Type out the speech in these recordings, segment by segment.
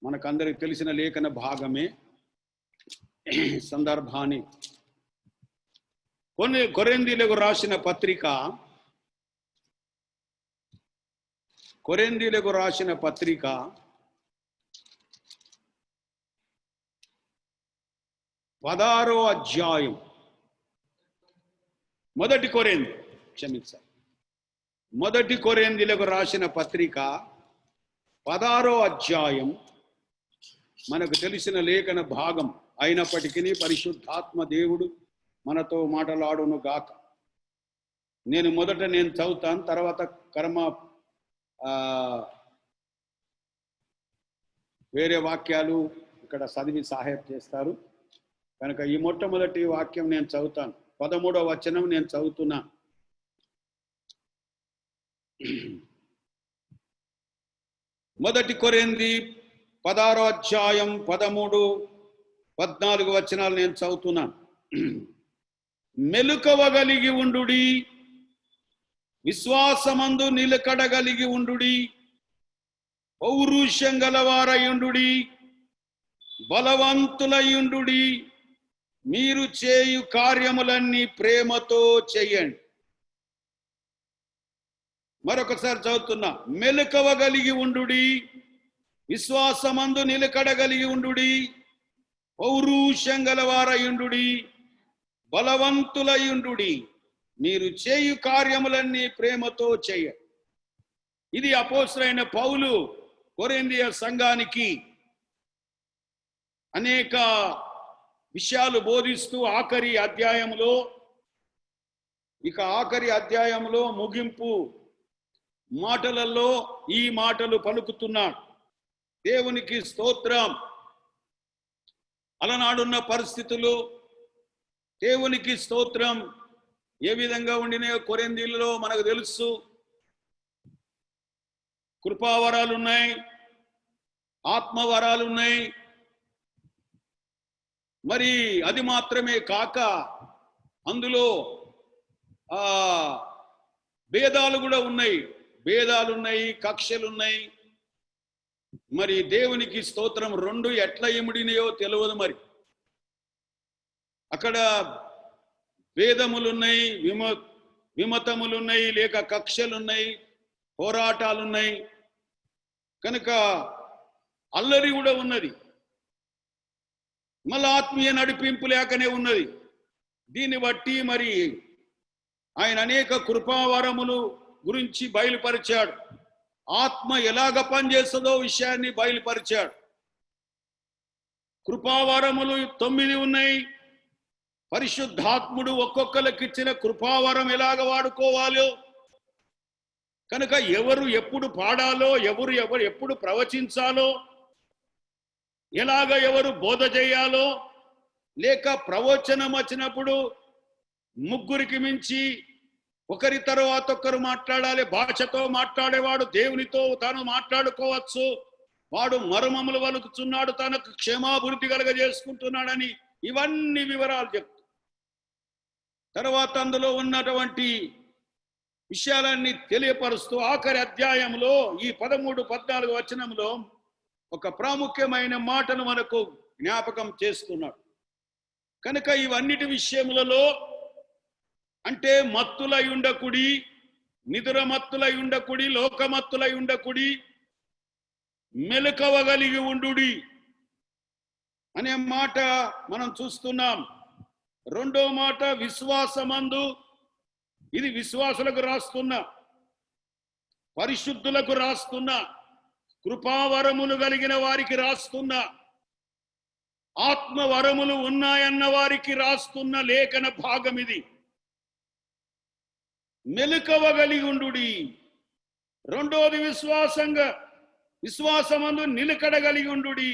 మనకందరికి తెలిసిన లేఖన భాగమే. సందర్భాన్ని కొరింథీయులకు రాసిన పత్రిక 16వ అధ్యాయం. మొదటి కొరింథీయులకు రాసిన పత్రిక 16వ అధ్యాయం మనకు తెలిసిన లేఖన భాగం అయినప్పటికీ పరిశుద్ధాత్మ దేవుడు మనతో మాట్లాడును గాక. నేను చదువుతాను, తర్వాత వేరే వాక్యాలు ఇక్కడ చదివి సహాయం చేస్తారు కనుక ఈ మొట్టమొదటి వాక్యం నేను చదువుతాను. 13వ వచనం నేను చదువుతున్నా. మొదటి కొరింథీ 16వ అధ్యాయం 13, 14 వచనాలు నేను చదువుతున్నాను. మెలుకవగలిగి ఉండుడి, విశ్వాసమందు నిలకడగలిగి ఉండుడి, పౌరుషం గలవారయుండుడి, బలవంతులయుండుడి, మీరు చేయు కార్యములన్నీ ప్రేమతో చెయ్యండి. మరొకసారి చదువుతున్నా. మెలుకవగలిగి ఉండుడి, విశ్వాసమందు నిలకడగలిగి ఉండుడి, పౌరుషం గలవారయుండుడి, బలవంతులయుండుడి, మీరు చేయు కార్యములన్నీ ప్రేమతో చెయ్యండి. ఇది అపోస్తలుడైన పౌలు కొరింథీ సంఘానికి అనేక విషయాలు బోధిస్తూ ఆఖరి అధ్యాయంలో ముగింపు మాటలలో ఈ మాటలు పలుకుతున్నాడు. దేవునికి స్తోత్రం. అలనాడున్న పరిస్థితులు దేవునికి స్తోత్రం ఏ విధంగా ఉండినాయో కొరింథీయులలో మనకు తెలుసు. కృపావరాలు ఉన్నాయి, ఆత్మవరాలు ఉన్నాయి. మరి అది మాత్రమే కాక అందులో భేదాలు కూడా ఉన్నాయి, కక్షలున్నాయి. మరి దేవునికి స్తోత్రం. రెండు ఎట్లా ఇమిడినాయో తెలియదు. మరి అక్కడ భేదములున్నాయి, విమతములున్నాయి, లేక కక్షలున్నాయి, పోరాటాలున్నాయి. కనుక అల్లరి కూడా ఉన్నది, మళ్ళీ ఆత్మీయ నడిపింపు లేకనే ఉన్నది. దీన్ని బట్టి మరి ఆయన అనేక కృపావరములు గురించి బయలుపరిచాడు. ఆత్మ ఎలాగ పనిచేస్తుందో విషయాన్ని బయలుపరిచాడు. కృపావరములు 9 ఉన్నాయి. పరిశుద్ధాత్ముడు ఒక్కొక్కరికి ఇచ్చిన కృపావరం ఎలాగ వాడుకోవాలో, కనుక ఎవరు ఎప్పుడు పాడాలో, ఎవరు ఎప్పుడు ప్రవచించాలో, ఎలాగ ఎవరు బోధ చేయాలో, లేక ప్రవచనం వచ్చినప్పుడు ముగ్గురికి మించి ఒకరి తర్వాత ఒకరు మాట్లాడాలి. భాషతో మాట్లాడేవాడు దేవునితో తాను మాట్లాడుకోవచ్చు. వాడు మర్మములు వలుకుతున్నాడు, తనకు క్షేమాభివృద్ధి కలగజేసుకుంటున్నాడని ఇవన్నీ వివరాలు చెప్తూ తర్వాత అందులో ఉన్నటువంటి విషయాలన్నీ తెలియపరుస్తూ ఆఖరి అధ్యాయంలో ఈ 13, 14 వచనంలో ఒక ప్రాముఖ్యమైన మాటను మనకు జ్ఞాపకం చేస్తున్నాడు. కనుక ఇవన్నిటి విషయములలో అంటే మత్తులై ఉండకుడి, నిద్ర మత్తులై ఉండకుడి, లోకమత్తులై ఉండకుడి, మెలకువగలిగి ఉండుడి అనే మాట మనం చూస్తున్నాం. రెండో మాట విశ్వాసమందు. ఇది విశ్వాసులకు రాస్తున్న, పరిశుద్ధులకు రాస్తున్న, కృపావరములు కలిగిన వారికి రాస్తున్న, ఆత్మవరములు ఉన్నాయన్న వారికి రాస్తున్న లేఖన భాగం ఇది. మెలకువగలిగి ఉండుడి. రెండోది విశ్వాసమందు నిలకడగలిగి ఉండుడి.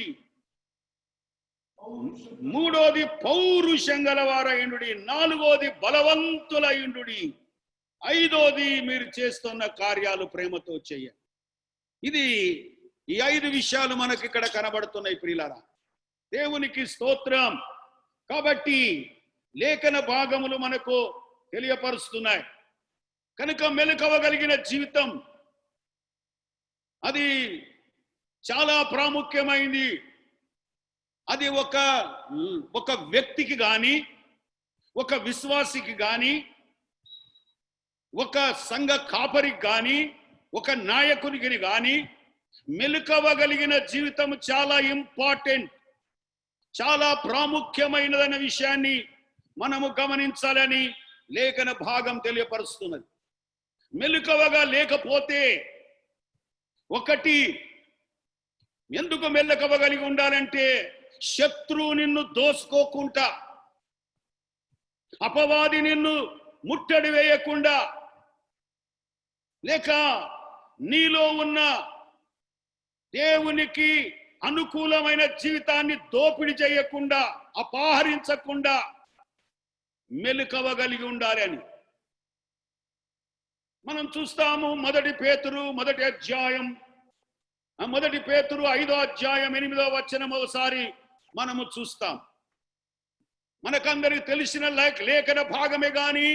మూడోది పౌరుషం గలవారయుండుడి. నాలుగోది బలవంతులయుండుడి. ఐదోది మీరు చేస్తున్న కార్యాలు ప్రేమతో చేయండి. ఇది ఈ 5 విషయాలు మనకి ఇక్కడ కనబడుతున్నాయి ప్రియులారా. దేవునికి స్తోత్రం. కాబట్టి లేఖన భాగములు మనకు తెలియపరుస్తున్నాయి. కనుక మెలకువగలిగిన జీవితం అది చాలా ప్రాముఖ్యమైంది. అది ఒక వ్యక్తికి గాని, ఒక విశ్వాసికి గాని, ఒక సంఘ కాపరికి గాని, ఒక నాయకునికి గాని మెలకువగలిగిన జీవితం చాలా ఇంపార్టెంట్, చాలా ప్రాముఖ్యమైనదన్న విషయాన్ని మనము గమనించాలని లేఖన భాగం తెలియపరుస్తున్నది. మెలకువగా లేకపోతే, ఒకటి ఎందుకు మెలకువగలిగి ఉండాలంటే, శత్రువు నిన్ను దోసుకోకుండా, అపవాది నిన్ను ముట్టడి వేయకుండా, లేక నీలో ఉన్న దేవునికి అనుకూలమైన జీవితాన్ని దోపిడి చేయకుండా, అపహరించకుండా మెలకువగలిగి ఉండాలి అని మనం చూస్తాము. మొదటి పేతురు 5వ అధ్యాయం 8వ వచనం ఒకసారి మనము చూస్తాం. మనకందరికి తెలిసిన లేఖన భాగమే గాని,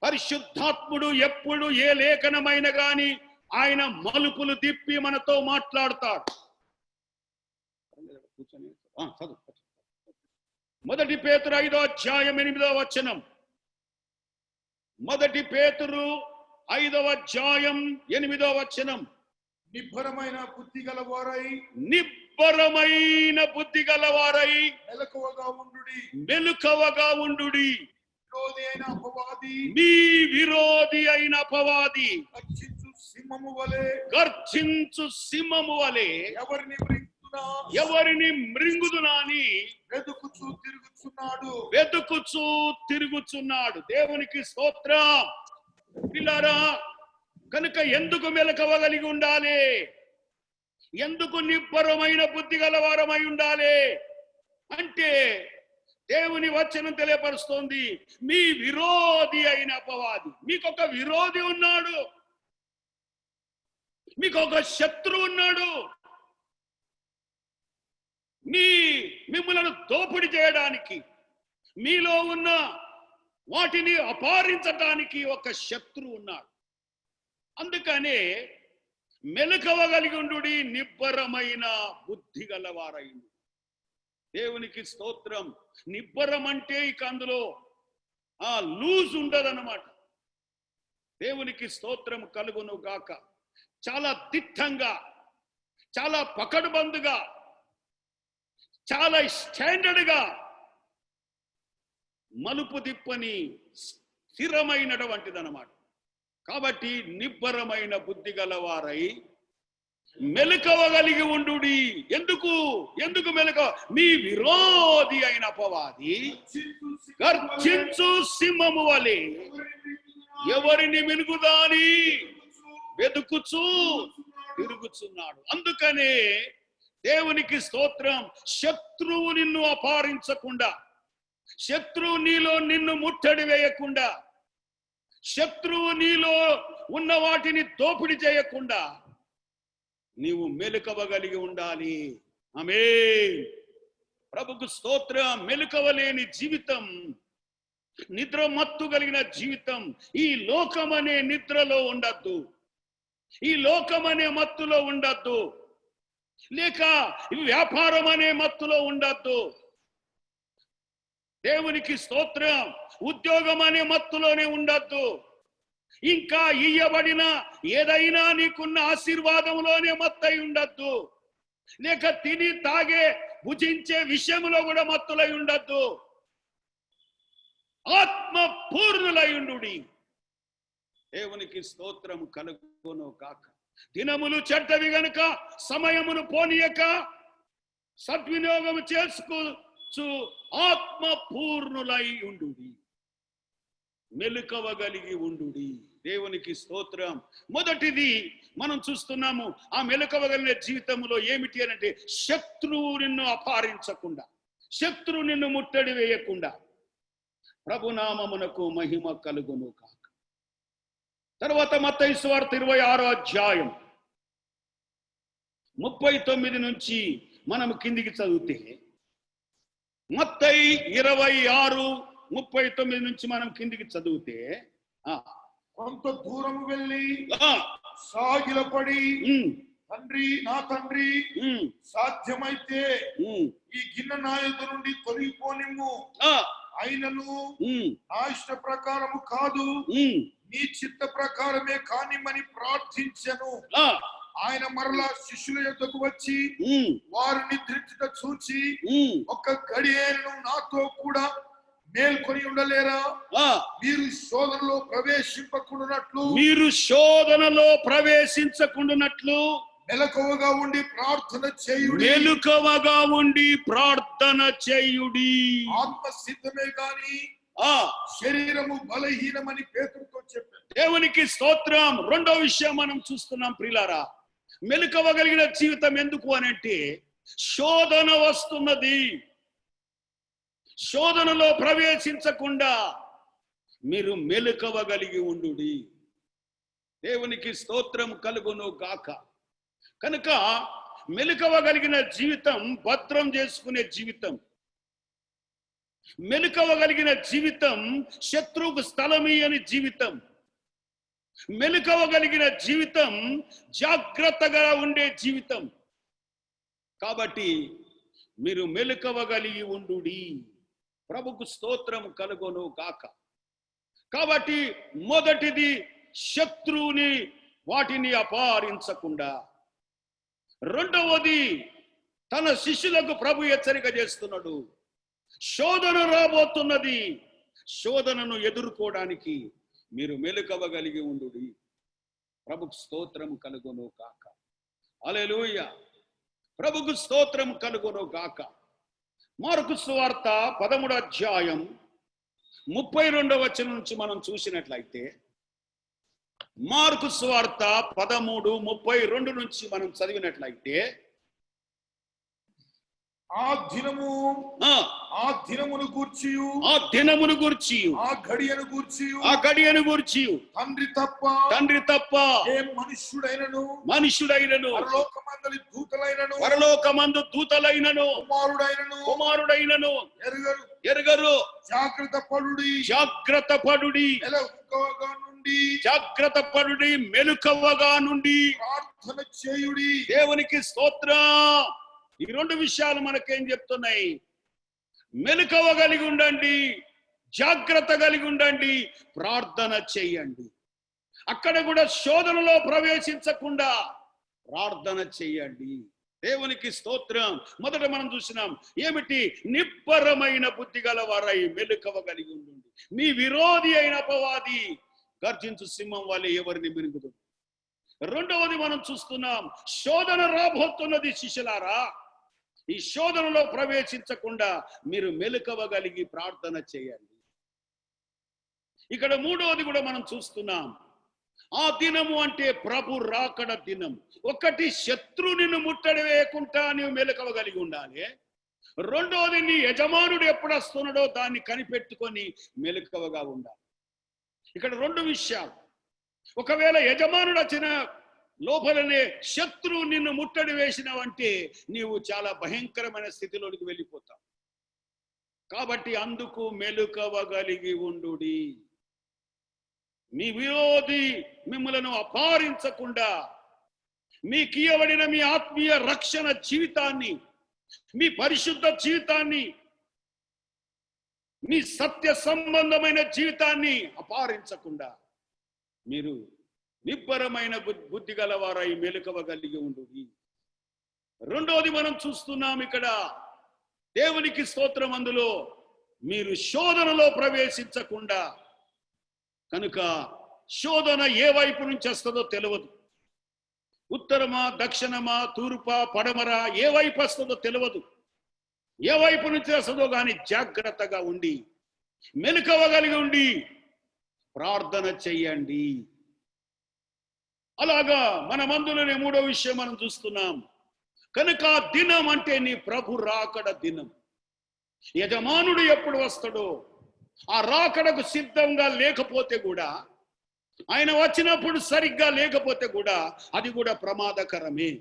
పరిశుద్ధాత్ముడు ఎప్పుడు ఏ లేఖనమైన గాని ఆయన మలుపులు తిప్పి మనతో మాట్లాడతాడు. మొదటి పేతురు 5వ అధ్యాయం 8వ వచనం. మొదటి పేతురు 5వ అధ్యాయం 8వ వచనం. నిబ్బరమైన బుద్ధి గలవారై మెలకువగా ఉండుడి. మీ విరోధి అయిన అపవాది గర్జించు సింహము వలె ఎవరిని మృంగుదునాని వెతుకుచూ తిరుగుచున్నాడు. దేవునికి స్తోత్రం. పిల్లారా, కనుక ఎందుకు మెలకువగలిగి ఉండాలి? ఎందుకు నిబ్బరమైన బుద్ధి గలవారమై ఉండాలి అంటే, దేవుని వచనం తెలియపరుస్తోంది, మీ విరోధి అయిన అపవాది. మీకొక విరోధి ఉన్నాడు, మీకొక శత్రువు ఉన్నాడు. మిమ్మలను దోపిడి చేయడానికి, మీలో ఉన్న వాటిని అపహరించడానికి ఒక శత్రువు ఉన్నాడు. అందుకనే మెలకువగలిగి ఉండుడి, నిబ్బరమైన బుద్ధి గలవారైంది. దేవునికి స్తోత్రం. నిబ్బరం అంటే ఇక అందులో లూజ్ ఉండదన్నమాట. దేవునికి స్తోత్రం కలుగును గాక. చాలా దిట్టంగా, చాలా పకడ్బందుగా, చాలా స్టాండర్డ్ గా, మలుపు తిప్పని స్థిరమైనటువంటిదన్నమాట. కాబట్టి నిబ్బరమైన బుద్ధి గలవారై మెలకువగలిగి ఉండుడి. ఎందుకు మెలకువ? మీ విరోధి అయిన అపవాది గర్జించు సింహము వలె ఎవరిని మినుగుదాని వెతుకుచూ తిరుగుచున్నాడు. అందుకనే దేవునికి స్తోత్రం. శత్రువు నిన్ను అపహరించకుండా, శత్రువు నీలో నిన్ను ముట్టడి వేయకుండా, శత్రువు నీలో ఉన్న వాటిని దోపిడి చేయకుండా నీవు మెలకువగలిగి ఉండాలి. ఆమేన్. ప్రభుకు స్తోత్రం. మెలకువలేని జీవితం, నిద్ర మత్తు కలిగిన జీవితం ఈ లోకమనే నిద్రలో ఉండద్దు, ఈ లోకమనే మత్తులో ఉండద్దు, లేక వ్యాపారం అనే మత్తులో ఉండద్దు. దేవునికి స్తోత్రం. ఉద్యోగం అనే మత్తులోనే ఉండద్దు. ఇంకా ఇయ్యబడిన ఏదైనా నీకున్న ఆశీర్వాదంలోనే మత్తై ఉండద్దు, లేక తిని తాగే భుజించే విషయంలో కూడా మత్తులై ఉండద్దు. ఆత్మ పూర్ణులై ఉండుడి. దేవునికి స్తోత్రం కలుగును కాక. దినములు చెడ్డవి గనుక సమయమును పోనీయక సద్వినియోగం చేసుకోవచ్చు. ఆత్మ పూర్ణులై ఉండుడి, మెలకువగలిగి ఉండుడి. దేవునికి స్తోత్రం. మొదటిది మనం చూస్తున్నాము, ఆ మెలకువగలిగిన జీవితంలో ఏమిటి అంటే, శత్రువు నిన్ను అపహరించకుండా, శత్రువు నిన్ను ముట్టడి వేయకుండా. ప్రభునామమునకు మహిమ కలుగును కాక. తర్వాత మత్తయి సువార్త 26వ అధ్యాయం 39 నుంచి మనం కిందికి చదివితే, మత్తయి 26:39 నుంచి మనం కిందికి చదివితే, కొంత దూరం వెళ్ళి సాగిలపడి నా తండ్రి ఉమ్, సాధ్యమైతే ఉమ్, ఈ గిన్నె నా యొద్ద నుండి తొలగిపోనిమ్ము, ఆ, అయినను ఉమ్, నా ఇష్ట ప్రకారము కాదు, ఉమ్, నీ చిత్త ప్రకారమే కానిమ్మని ప్రార్థించెను. ఆ, ఆయన మరలా శిష్యుల యొద్దకు వచ్చి ఉమ్, వారు నిద్రించుట చూచి, ఉమ్, ఒక్క గడియను నాతో కూడా మేల్కొని ఉండలేరా? ఆ, మీరు శోధనలో ప్రవేశింపకుండానట్లు మీరు శోధనలో ప్రవేశించకుండానట్లు మెలకువగా ఉండి ప్రార్థన చేయుడి. మెలకువగా ఉండి ప్రార్థన చేయుడి. ఆత్మ సిద్ధమే గాని ఆ, శరీరము బలహీనమని పేతురుతో చెప్పారు. దేవునికి స్తోత్రం. రెండో విషయం మనం చూస్తున్నాం ప్రియులారా, మెలకువగలిగిన జీవితం ఎందుకు అనంటే శోధన వస్తున్నది. శోధనలో ప్రవేశించకుండా మీరు మెలకువగలిగి ఉండుడి. దేవునికి స్తోత్రం కలుగును గాక. కనుక మెలకువగలిగిన జీవితం భద్రం చేసుకునే జీవితం. మెలకువగలిగిన జీవితం శత్రువుకు స్థలమీయని జీవితం. మెలకువగలిగిన జీవితం జాగ్రత్తగా ఉండే జీవితం. కాబట్టి మీరు మెలకువగలిగి ఉండుడి. ప్రభుకు స్తోత్రం కలుగును గాక. కాబట్టి మొదటిది శత్రువుని వాటిని అపహరించకుండా. రెండవది తన శిష్యులకు ప్రభు హెచ్చరిక చేస్తున్నాడు, శోధన రాబోతున్నది. శోధనను ఎదుర్కోవడానికి మీరు మెలకువగలిగి ఉండుడి. ప్రభుకు స్తోత్రం కలుగును గాక. హల్లెలూయా. ప్రభుకు స్తోత్రం కలుగును గాక. మార్కు సువార్త 13వ అధ్యాయం 32వ వచనం నుంచి మనం చూసినట్లయితే, మార్కు సువార్త 13:32 నుంచి మనం చదివినట్లయితే, ఆ దినమును గూర్చియు ఆ దినమును గూర్చి ఆ గడియను గూర్చి తండ్రి తప్ప ఏ మనుష్యుడైనను పరలోకమందు దూతలైనను కుమారుడైనను ఎరుగరు. జాగ్రత్త పడుడి మెలకువగా నుండి ప్రార్థన చేయుడి. దేవునికి స్తోత్రం. ఈ రెండు విషయాలు మనకేం చెప్తున్నాయి? మెలకువగలిగి ఉండండి, జాగ్రత్త కలిగి ఉండండి, ప్రార్థన చేయండి. అక్కడ కూడా శోధనలో ప్రవేశించకుండా ప్రార్థన చేయండి. దేవునికి స్తోత్రం. మొదట మనం చూసినాం ఏమిటి? నిబ్బరమైన బుద్ధి గలవారై మెలకువగలిగి ఉండండి. మీ విరోధి అయిన అపవాది గర్జించు సింహం వలె ఎవరిని మిరుగుదు. రెండవది మనం చూస్తున్నాం, శోధన రాబోతున్నది శిష్యులారా. ఈ శోధనలో ప్రవేశించకుండా మీరు మెలకువగలిగి ప్రార్థన చేయండి. ఇక్కడ మూడవది కూడా మనం చూస్తున్నాం, ఆ దినము అంటే ప్రభు రాకడ దినం. ఒకటి, శత్రువుని ముట్టడి వేయకుండా నీవు మెలకువగలిగి ఉండాలి. రెండవది, నీ యజమానుడు ఎప్పుడు వస్తున్నాడో దాన్ని కనిపెట్టుకొని మెలకువగా ఉండాలి. ఇక్కడ రెండు విషయాలు. ఒకవేళ యజమానుడు వచ్చిన లోపలనే శత్రువు నిన్ను ముట్టడి వేసినవంటే నీవు చాలా భయంకరమైన స్థితిలోనికి వెళ్ళిపోతావు. కాబట్టి అందుకు మెలకువగలిగి ఉండుడి. మీ విరోధి మిమ్మలను అపహరించకుండా మీకు ఇవ్వబడిన మీ ఆత్మీయ రక్షణ జీవితాన్ని, మీ పరిశుద్ధ జీవితాన్ని, మీ సత్య సంబంధమైన జీవితాన్ని అపహరించకుండా మీరు నిబ్బరమైన బుద్ధి గలవారై మెలకువగలిగి ఉండుడి. రెండోది మనం చూస్తున్నాం ఇక్కడ, దేవునికి స్తోత్రం, అందులో మీరు శోధనలో ప్రవేశించకుండా. కనుక శోధన ఏ వైపు నుంచి వస్తుందో తెలియదు. ఉత్తరమా, దక్షిణమా, తూర్పా, పడమరా, ఏ వైపు వస్తుందో తెలియదు. ఏ వైపు నుంచి వస్తుందో కానీ జాగ్రత్తగా ఉండి మెలకువగలిగి ఉండి ప్రార్థన చెయ్యండి. అలాగా మన మందులోనే మూడో విషయం మనం చూస్తున్నాం. కనుక దినం అంటే నీ ప్రభు రాకడ దినం. యజమానుడు ఎప్పుడు వస్తాడో, ఆ రాకడకు సిద్ధంగా లేకపోతే కూడా, ఆయన వచ్చినప్పుడు సరిగ్గా లేకపోతే కూడా అది కూడా ప్రమాదకరమే.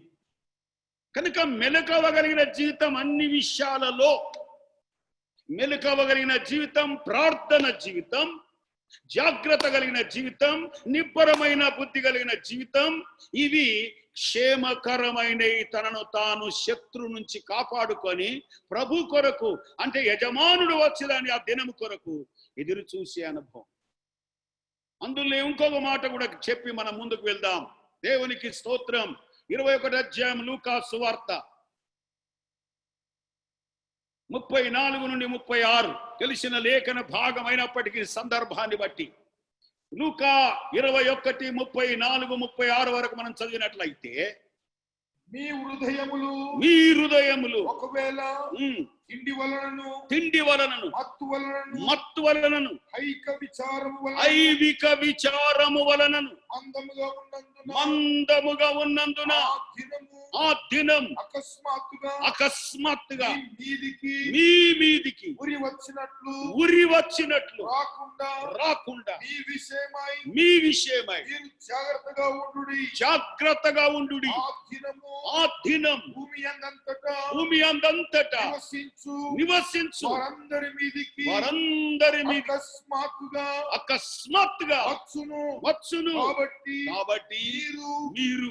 కనుక మెలకువగలిగిన జీవితం, అన్ని విషయాలలో మెలకువగలిగిన జీవితం, ప్రార్థన జీవితం, జాగ్రత్త కలిగిన జీవితం, నిబ్బరమైన బుద్ధి కలిగిన జీవితం, ఇవి క్షేమకరమైన తనను తాను శత్రు నుంచి కాపాడుకొని ప్రభు కొరకు, అంటే యజమానుడు వచ్చేదాన్ని ఆ దినము కొరకు ఎదురు చూసే అనుభవం. అందులో ఇంకొక మాట కూడా చెప్పి మనం ముందుకు వెళ్దాం. దేవునికి స్తోత్రం. 21వ అధ్యాయం లూకా సువార్త 34 నుండి 36 తెలిసిన లేఖన భాగం అయినప్పటికీ సందర్భాన్ని బట్టి లూకా 21, 34, 36 వరకు మనం చదివినట్లయితే, మీ హృదయములు ఒకవేళ తిండి వలనను మత్తు వలనను ఐవిక విచారము వలనను మందముగా ఉన్నందున ఆ దినం అకస్మాత్తుగా మీ మీదికి ఉరి వచ్చినట్లు రాకుండా మీ విషయమై జాగ్రత్తగా ఉండు. ఆ దినం భూమి అందంతటా నివసించు వారందరి మీదికి అకస్మాత్తుగా వచ్చును. కాబట్టి మీరు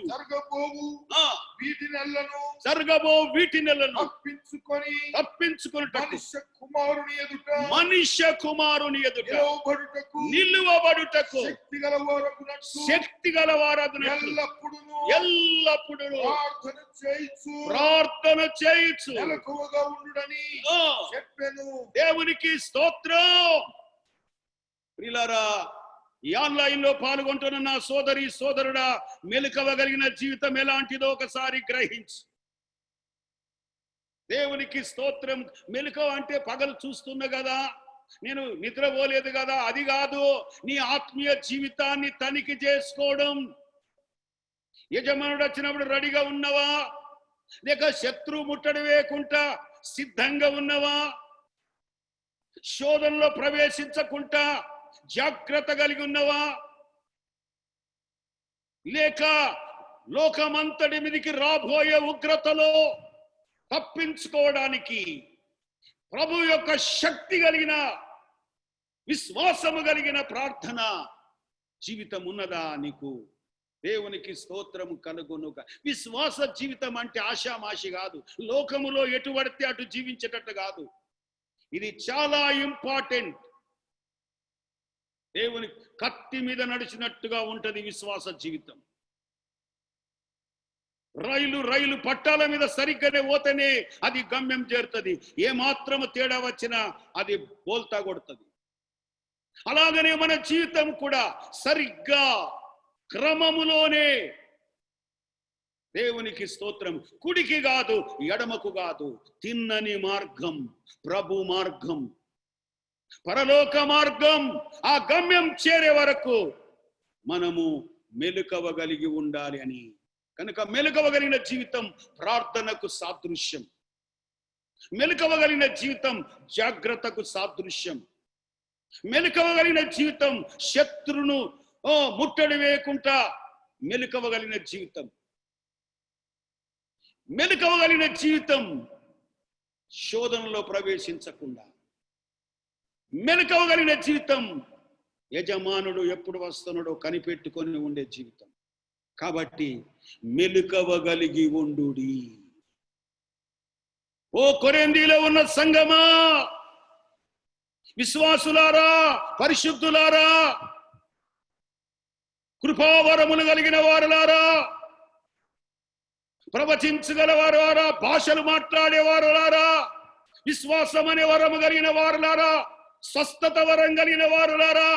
జరగబో వీటి నెలను తప్పించుకొని మనుష్య కుమారుని ఎదుట నిలువబడుటకు శక్తి గలవారగునట్లు ఎల్లప్పుడూ ప్రార్థన చేయొచ్చు. దేవునికి స్తోత్రం. ప్రియులారా, ఈ ఆన్లైన్ లో పాల్గొంటున్న నా సోదరి సోదరుడా, మెలకువగలిగిన జీవితం ఎలాంటిదో ఒకసారి గ్రహించు. దేవునికి స్తోత్రం. మెలకువ అంటే పగలు చూస్తున్నా కదా, నేను నిద్రపోలేదు కదా, అది కాదు. నీ ఆత్మీయ జీవితాన్ని తనిఖీ చేసుకోవడం. యజమానుడు వచ్చినప్పుడు రెడీగా ఉన్నవా, లేక శత్రువు ముట్టడి వేయకుండా సిద్ధంగా ఉన్నవా, శోధనలో ప్రవేశించకుండా జాగ్రత్త కలిగి ఉన్నవా, లేక లోకమంతటి మీదికి రాబోయే ఉగ్రతలో తప్పించుకోవడానికి ప్రభు యొక్క శక్తి కలిగిన విశ్వాసము కలిగిన ప్రార్థన జీవితం ఉన్నదా నీకు? దేవునికి స్తోత్రము కలుగునుక. విశ్వాస జీవితం అంటే ఆషామాషి కాదు, లోకములో ఎటు పడితే అటు జీవించేటట్టు కాదు. ఇది చాలా ఇంపార్టెంట్. దేవుని కత్తి మీద నడిచినట్టుగా ఉంటది విశ్వాస జీవితం. రైలు పట్టాల మీద సరిగ్గానే పోతేనే అది గమ్యం చేరుతుంది. ఏ మాత్రము తేడా వచ్చినా అది బోల్తా కొడుతుంది. అలాగనే మన జీవితం కూడా సరిగ్గా క్రమములోనే, దేవునికి స్తోత్రం, కుడికి కాదు ఎడమకు కాదు, తిన్నని మార్గం, ప్రభు మార్గం, పరలోక మార్గం, ఆ గమ్యం చేరే వరకు మనము మెలకువగలిగి ఉండాలి అని. కనుక మెలకువగలిగిన జీవితం ప్రార్థనకు సాదృశ్యం. మెలకువగలిగిన జీవితం జాగ్రత్తకు సాదృశ్యం. మెలకువగలిగిన జీవితం శత్రును ముట్టడి వేయకుండా మెలకువగలిగిన జీవితం. మెలకువగలిగిన జీవితం శోధనలో ప్రవేశించకుండా. మెలకువగలిగిన జీవితం యజమానుడు ఎప్పుడు వస్తున్నాడో కనిపెట్టుకొని ఉండే జీవితం. కాబట్టి మెలకువగలిగి ఉండుడి. ఓ కొరింథీలో ఉన్న సంగమా, విశ్వాసులారా, పరిశుద్ధులారా, కృపావరములు కలిగిన వారులారా, ప్రవచించగలవారులారా, భాషలు మాట్లాడేవారులారా, విశ్వాసం అనే వరము కలిగిన వారులారా, స్వస్థత వరం కలిగిన వారులారా,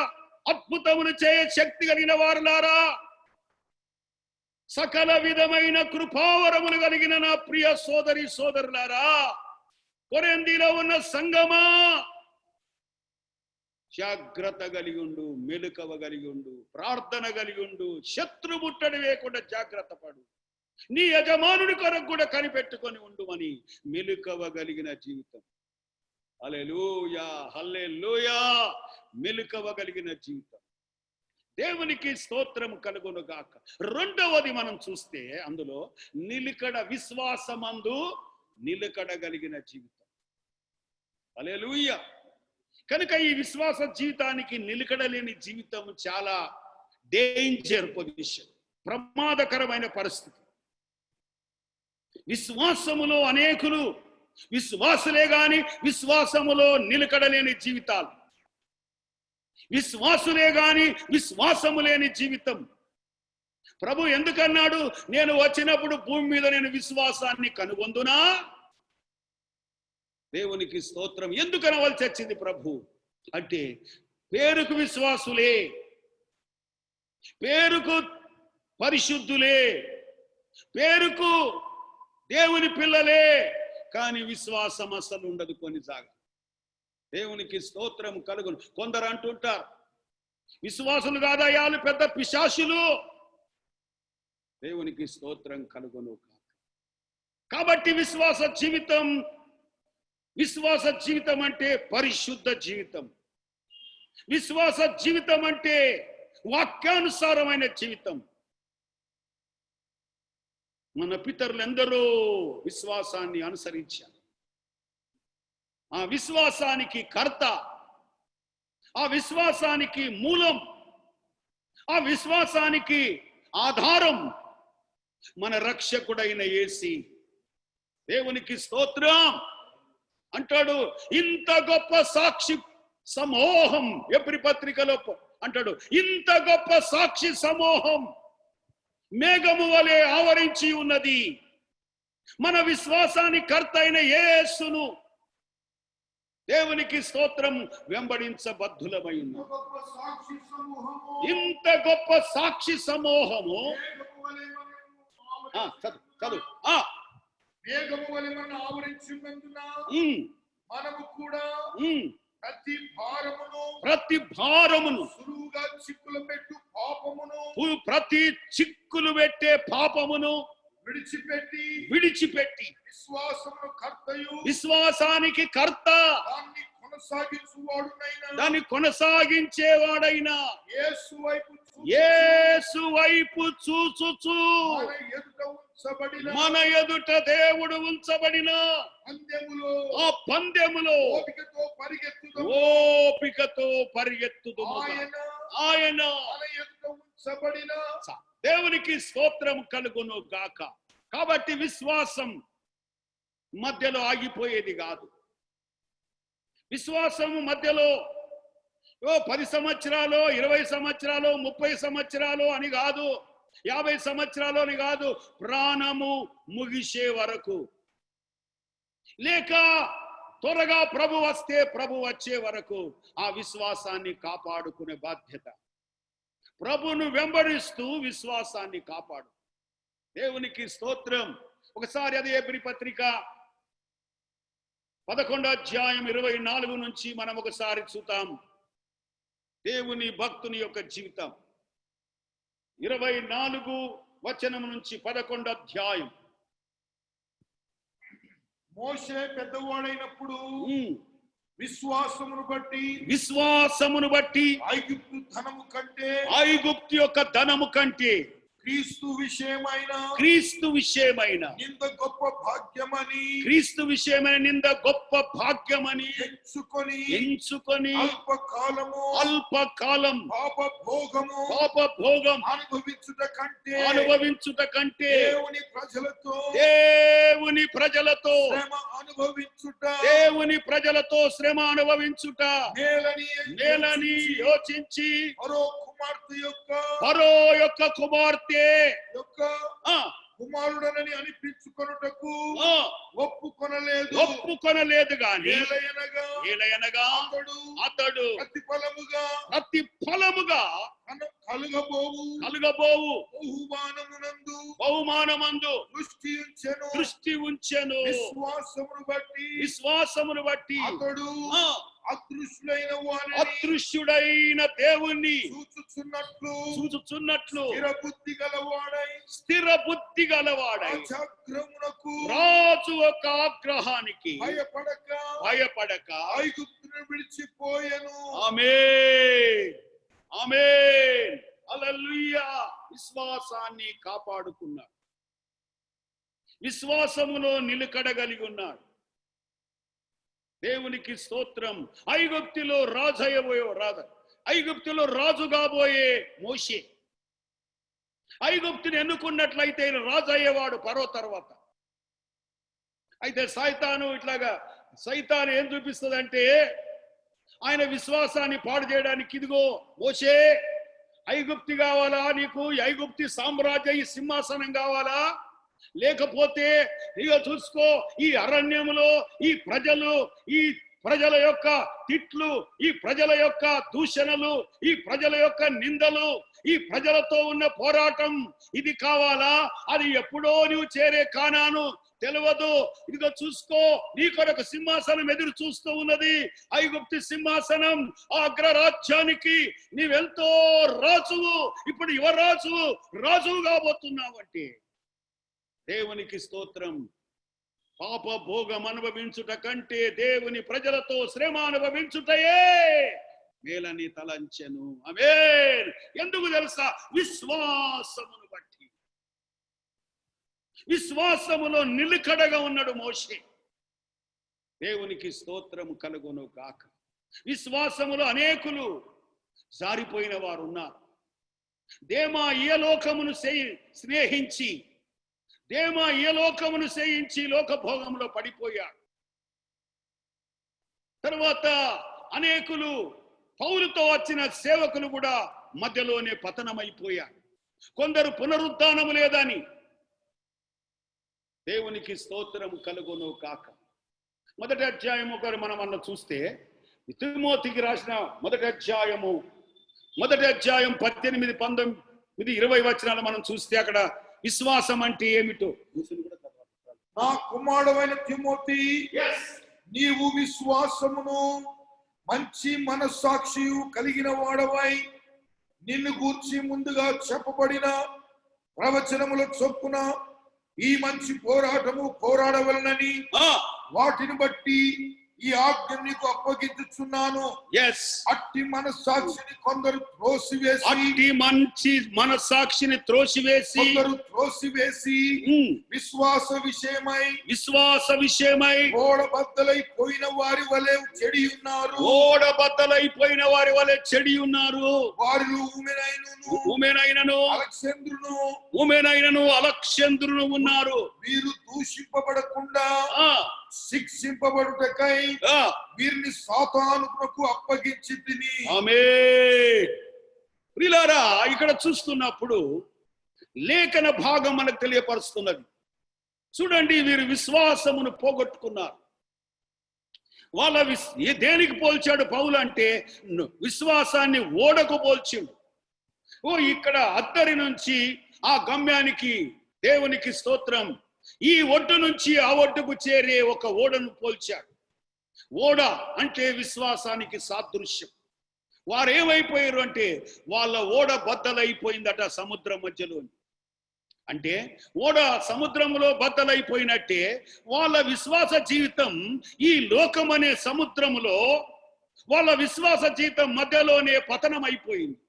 అద్భుతములు చేయ శక్తి కలిగిన వారులారా, సకల విధమైన కృపావరములు కలిగిన నా ప్రియ సోదరి సోదరులారా, కొరింథీలో ఉన్న సంగమా, జాగ్రత్త కలిగి ఉండు, మెలకువ కలిగి ఉండు, ప్రార్థన కలిగి ఉండు, శత్రు ముట్టడి వేయకుండా జాగ్రత్త పడు, నీ యజమానుడి కొరకు కూడా కనిపెట్టుకొని ఉండుమని. మెలకువగలిగిన జీవితం. హల్లెలూయా, హల్లెలూయా. మెలకువగలిగిన జీవితం. దేవునికి స్తోత్రం కలుగును గాక. రెండవది మనం చూస్తే అందులో నిలకడ, విశ్వాసమందు నిలకడ కలిగిన జీవితం. హల్లెలూయా. కనుక ఈ విశ్వాస జీవితానికి నిలకడలేని జీవితం చాలా డేంజర్ పొజిషన్, ప్రమాదకరమైన పరిస్థితి. విశ్వాసములో అనేకులు విశ్వాసులే గాని విశ్వాసములో నిలకడలేని జీవితాలు, విశ్వాసులే గాని విశ్వాసము లేని జీవితం. ప్రభు ఎందుకన్నాడు, నేను వచ్చినప్పుడు భూమి మీద నేను విశ్వాసాన్ని కనుగొందునా? దేవునికి స్తోత్రం. ఎందుకు అనవలసి వచ్చింది ప్రభు అంటే, పేరుకు విశ్వాసులే, పేరుకు పరిశుద్ధులే, పేరుకు దేవుని పిల్లలే, కానీ విశ్వాసం అసలు ఉండదు కొన్ని జాగా. దేవునికి స్తోత్రం కలుగును. కొందరు అంటుంటారు, విశ్వాసులు కాదయ్యాలు పెద్ద పిశాచులు. దేవునికి స్తోత్రం కలుగును. కాబట్టి విశ్వాస జీవితం అంటే పరిశుద్ధ జీవితం. విశ్వాస జీవితం అంటే వాక్యానుసారమైన జీవితం. మన పితరులందరూ విశ్వాసాన్ని అనుసరించారు. ఆ విశ్వాసానికి కర్త, ఆ విశ్వాసానికి మూలం, ఆ విశ్వాసానికి ఆధారం మన రక్షకుడైన యేసు. దేవునికి స్తోత్రం. అంటాడు, ఇంత గొప్ప సాక్షి సమూహం, ఎబ్రీ పత్రికలో అంటాడు, ఇంత గొప్ప సాక్షి సమూహం మేఘము వలె ఆవరించి ఉన్నది. మన విశ్వాసానికి కర్త అయిన యేసును, దేవునికి స్తోత్రం, వెంబడించబద్ధులమై ఉన్నాం. ఇంత గొప్ప సాక్షి సమూహము చదువు మేఘము వలె మనల్ని ఆవరించున్నందున మనము కూడా ప్రతి భారమును సులువుగా చిక్కులు పెట్టు పాపమును, ప్రతి చిక్కులు పెట్టే పాపమును విడిచిపెట్టి విశ్వాసానికి కర్త, దాన్ని కొనసాగించేవాడైనా యేసు వైపు చూచుచు మన ఎదుట దేవుడు ఉంచబడిన ఆ పందెములో ఓపికతో పరిగెత్తుదుము. ఆయన దేవునికి స్తోత్రం కలుగును గాక. కాబట్టి విశ్వాసం మధ్యలో ఆగిపోయేది కాదు. విశ్వాసము మధ్యలో 10 సంవత్సరాలు, 20 సంవత్సరాలు, 30 సంవత్సరాలు అని కాదు, 50 సంవత్సరాలు అని కాదు, ప్రాణము ముగిసే వరకు, లేక త్వరగా ప్రభు వస్తే ప్రభు వచ్చే వరకు ఆ విశ్వాసాన్ని కాపాడుకునే బాధ్యత. ప్రభును వెంబడిస్తూ విశ్వాసాన్ని కాపాడు. దేవునికి స్తోత్రం. ఒకసారి అదే ఎబ్రీ పత్రిక 11వ అధ్యాయం 24 నుంచి మనం ఒకసారి చూద్దాం. దేవుని భక్తుని యొక్క జీవితం 24 వచనం నుంచి 11వ అధ్యాయం. మోషే పెద్దవాడైనప్పుడు విశ్వాసమును బట్టి ఐగుప్తు యొక్క ధనము కంటే క్రీస్తు విషయమైన నింద గొప్ప భాగ్యమని ఎంచుకొని అల్పకాలం పాప భోగం అనుభవించుట కంటే దేవుని ప్రజలతో శ్రమ అనుభవించుట మేలని యోచించి ఫరో యొక్క కుమార్తె యొక్క కుమారుడనని అనిపించుకొనుటకు ఒప్పుకొనలేదు గాని ఏలయనగా అతడు ప్రతి ఫలముగా కలుగబోవు బహుమానమందు దృష్టి ఉంచెను. విశ్వాసమును బట్టి అతడు అదృశ్యుడైన దేవుణ్ణి చూచుచున్నట్లు స్థిర బుద్ధి గలవాడై రాజు ఒక ఆగ్రహానికి భయపడక విడిచిపోయెను. ఆమేన్, ఆమేన్, హల్లెలూయా. విశ్వాసాన్ని కాపాడుకున్నాడు, విశ్వాసములో నిలకడగలిగి ఉన్నాడు. దేవునికి స్తోత్రం. ఐగుప్తులో ఐగుప్తులో రాజు కాబోయే మోషే. ఐగుప్తుని ఎన్నుకున్నట్లయితే ఆయన రాజు అయ్యేవాడు ఫరో తర్వాత. అయితే సైతాను ఏం చూపిస్తుందంటే ఆయన విశ్వాసాన్ని పాడు చేయడానికి, ఇదిగో మోషే ఐగుప్తి కావాలా నీకు, ఐగుప్తి సామ్రాజ్య ఈ సింహాసనం కావాలా, లేకపోతే ఇక చూసుకో ఈ అరణ్యములో ఈ ప్రజల యొక్క తిట్లు, ఈ ప్రజల యొక్క దూషణలు, ఈ ప్రజల యొక్క నిందలు, ఈ ప్రజలతో ఉన్న పోరాటం ఇది కావాలా, అది ఎప్పుడో నువ్వు చేరే కానాను తెలియదు, ఇదిగో చూసుకో నీ కొరకు సింహాసనం ఎదురు చూస్తూ ఉన్నది, ఐగుప్తి సింహాసనం, ఆ అగ్రరాజ్యానికి నీవెంతో రాజువు, ఇప్పుడు రాజువు కాబోతున్నావు అంటే. దేవునికి స్తోత్రం. పాప భోగం అనుభవించుట కంటే దేవుని ప్రజలతో శ్రమ అనుభవించుటయే మేలని తలంచెను. ఆమేన్. ఎందుకు తెలుసా? విశ్వాసమును బట్టి. విశ్వాసములో నిలకడగా ఉన్నాడు మోషే. దేవునికి స్తోత్రము కలుగును గాక. విశ్వాసములో అనేకులు జారిపోయిన వారు ఉన్నారు. దేమా ఇహలోకమును స్నేహించి లోకభోగంలో పడిపోయాడు. తర్వాత అనేకులు పౌలుతో వచ్చిన సేవకులు కూడా మధ్యలోనే పతనమైపోయారు. కొందరు పునరుద్ధానము లేదని. దేవునికి స్తోత్రము కలుగును కాక. మొదటి అధ్యాయం ఒకరు మనం చూస్తే తిమోతికి రాసిన మొదటి అధ్యాయం 18, 19, 20 వచనాలు మనం చూస్తే అక్కడ విశ్వాసం అంటే ఏమిటో. నా కుమారుడైన తిమోతి, నీవు విశ్వాసమును మంచి మనస్సాక్షి కలిగిన వాడవై నిన్ను గూర్చి ముందుగా చెప్పబడిన ప్రవచనముల చొప్పున ఈ మంచి పోరాడవలనని వాటిని బట్టి ఈ ఆజ్ఞ నీకు అప్పగించుచున్నాను. అట్టి మనస్సాక్షిని కొందరు త్రోసివేసి త్రోసివేసి విశ్వాస విషయమై ఓడబద్దలైపోయిన వారి వలె చెడి ఉన్నారు. వారిలో ఉమెనైనను అలక్ష్యంద్రును ఉన్నారు. వీరు దూషింపబడకుండా శిక్షింపబడుటకై వీరిని సాతానుకు అప్పగించి తిని. ఆమేన్. ప్రియులారా, ఇక్కడ చూస్తున్నప్పుడు లేఖన భాగం మనకు తెలియపరుస్తున్నది. చూడండి, వీరు విశ్వాసమును పోగొట్టుకున్నారు. వాళ్ళ దేనికి పోల్చాడు పౌలు అంటే విశ్వాసాన్ని ఓడకు పోల్చిండు. ఇక్కడ అద్దరి నుంచి ఆ గమ్యానికి దేవునికి స్తోత్రం, ఈ ఒడ్డు నుంచి ఆ ఒడ్డుకు చేరే ఒక ఓడను పోల్చాడు. ఓడ అంటే విశ్వాసానికి సాదృశ్యం. వారు ఏమైపోయారు అంటే వాళ్ళ ఓడ బద్దలైపోయిందట సముద్రం మధ్యలో. అంటే ఓడ సముద్రంలో బద్దలైపోయినట్టే వాళ్ళ విశ్వాస జీవితం ఈ లోకం అనే సముద్రములో వాళ్ళ విశ్వాస జీవితం మధ్యలోనే పతనమైపోయింది,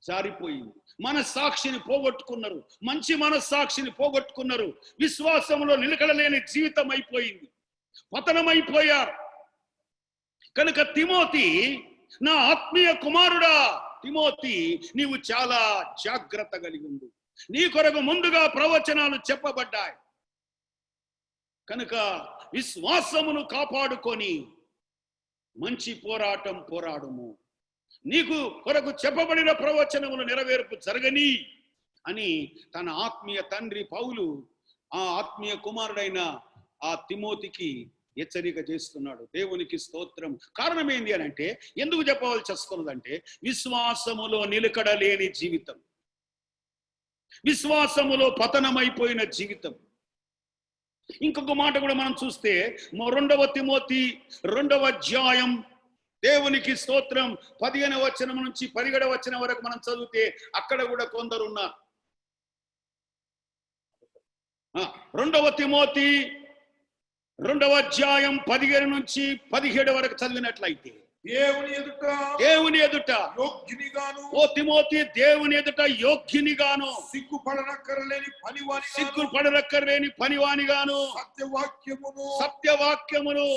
జారిపోయింది. మనస్సాక్షిని పోగొట్టుకున్నారు, మంచి మనస్సాక్షిని పోగొట్టుకున్నారు. విశ్వాసంలో నిలకడలేని జీవితం అయిపోయింది, పతనమైపోయారు. కనుక తిమోతి, నా ఆత్మీయ కుమారుడా తిమోతి, నీవు చాలా జాగ్రత్త కలిగి ఉండు. నీ కొరకు ముందుగా ప్రవచనాలు చెప్పబడ్డాయి. కనుక విశ్వాసమును కాపాడుకొని మంచి పోరాటం పోరాడుము. నీకు కొరకు చెప్పబడిన ప్రవచనములు నెరవేర్పు జరగని అని తన ఆత్మీయ తండ్రి పౌలు ఆ ఆత్మీయ కుమారుడైన ఆ తిమోతికి హెచ్చరిక చేస్తున్నాడు. దేవునికి స్తోత్రం. కారణం ఏంటి అని అంటే, ఎందుకు చెప్పవలసి వస్తున్నదంటే విశ్వాసములో నిలకడలేని జీవితం, విశ్వాసములో పతనమైపోయిన జీవితం. ఇంకొక మాట కూడా మనం చూస్తే 2వ తిమోతి 2వ అధ్యాయం దేవునికి స్తోత్రం 15వ వచనం నుంచి 17వ వచనం వరకు మనం చదివితే అక్కడ కూడా కొందరు ఉన్నారు. 2వ తిమోతి 2వ అధ్యాయం 15 నుంచి 17 వరకు చదివినట్లయితే దేవుని ఎదుట యోగ్యునిగాను, ఓ తిమోతి దేవుని ఎదుట యోగ్యునిగాను, సిగ్గుపడనక్కరలేని పనివానిగాను, సత్యవాక్యమును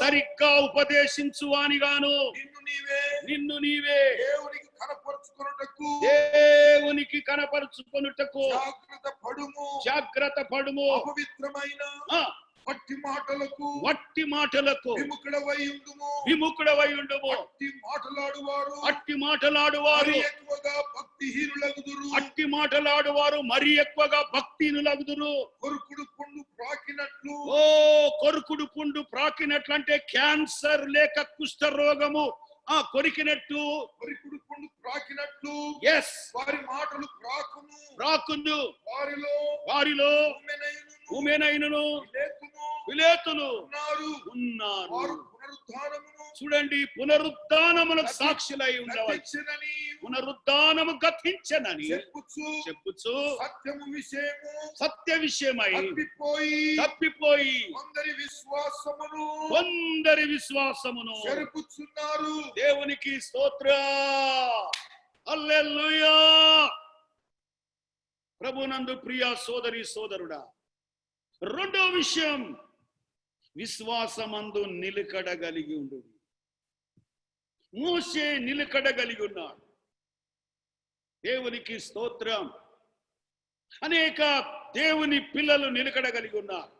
సరిగ్గా ఉపదేశించువానిగాను, నిన్ను నీవే దేవునికి కనపరుచుకొనుటకు జాగ్రత్త పడుము. వట్టి మాటలకు విముఖుడవై ఉండుము. అట్టి మాటలాడువారు మరి ఎక్కువగా భక్తిహీనులగుదురు. కొరుకుడు పుండు ప్రాకినట్లు అంటే క్యాన్సర్ లేక కుష్ఠరోగము కొరికినట్టు, వారి మాటలు ప్రాకును, వారిలో ఉమెనైనను విలేతులు ఉన్నారు. చూడండి, పునరుద్ధానములకు సాక్షులై ఉండవచ్చు. పునరుద్ధానము గతించనని చెప్పుచు సత్య విషయమై తప్పిపోయి కొందరి విశ్వాసమును దేవునికి స్తోత్రం. హల్లెలూయా. ప్రభునందు ప్రియ సోదరి సోదరుడా, రెండో విషయం, విశ్వాసమందు నిలకడగలిగి ఉండు. మోషే నిలకడగలిగి ఉన్నాడు. దేవునికి స్తోత్రం. అనేక దేవుని పిల్లలు నిలకడగలిగి ఉన్నారు.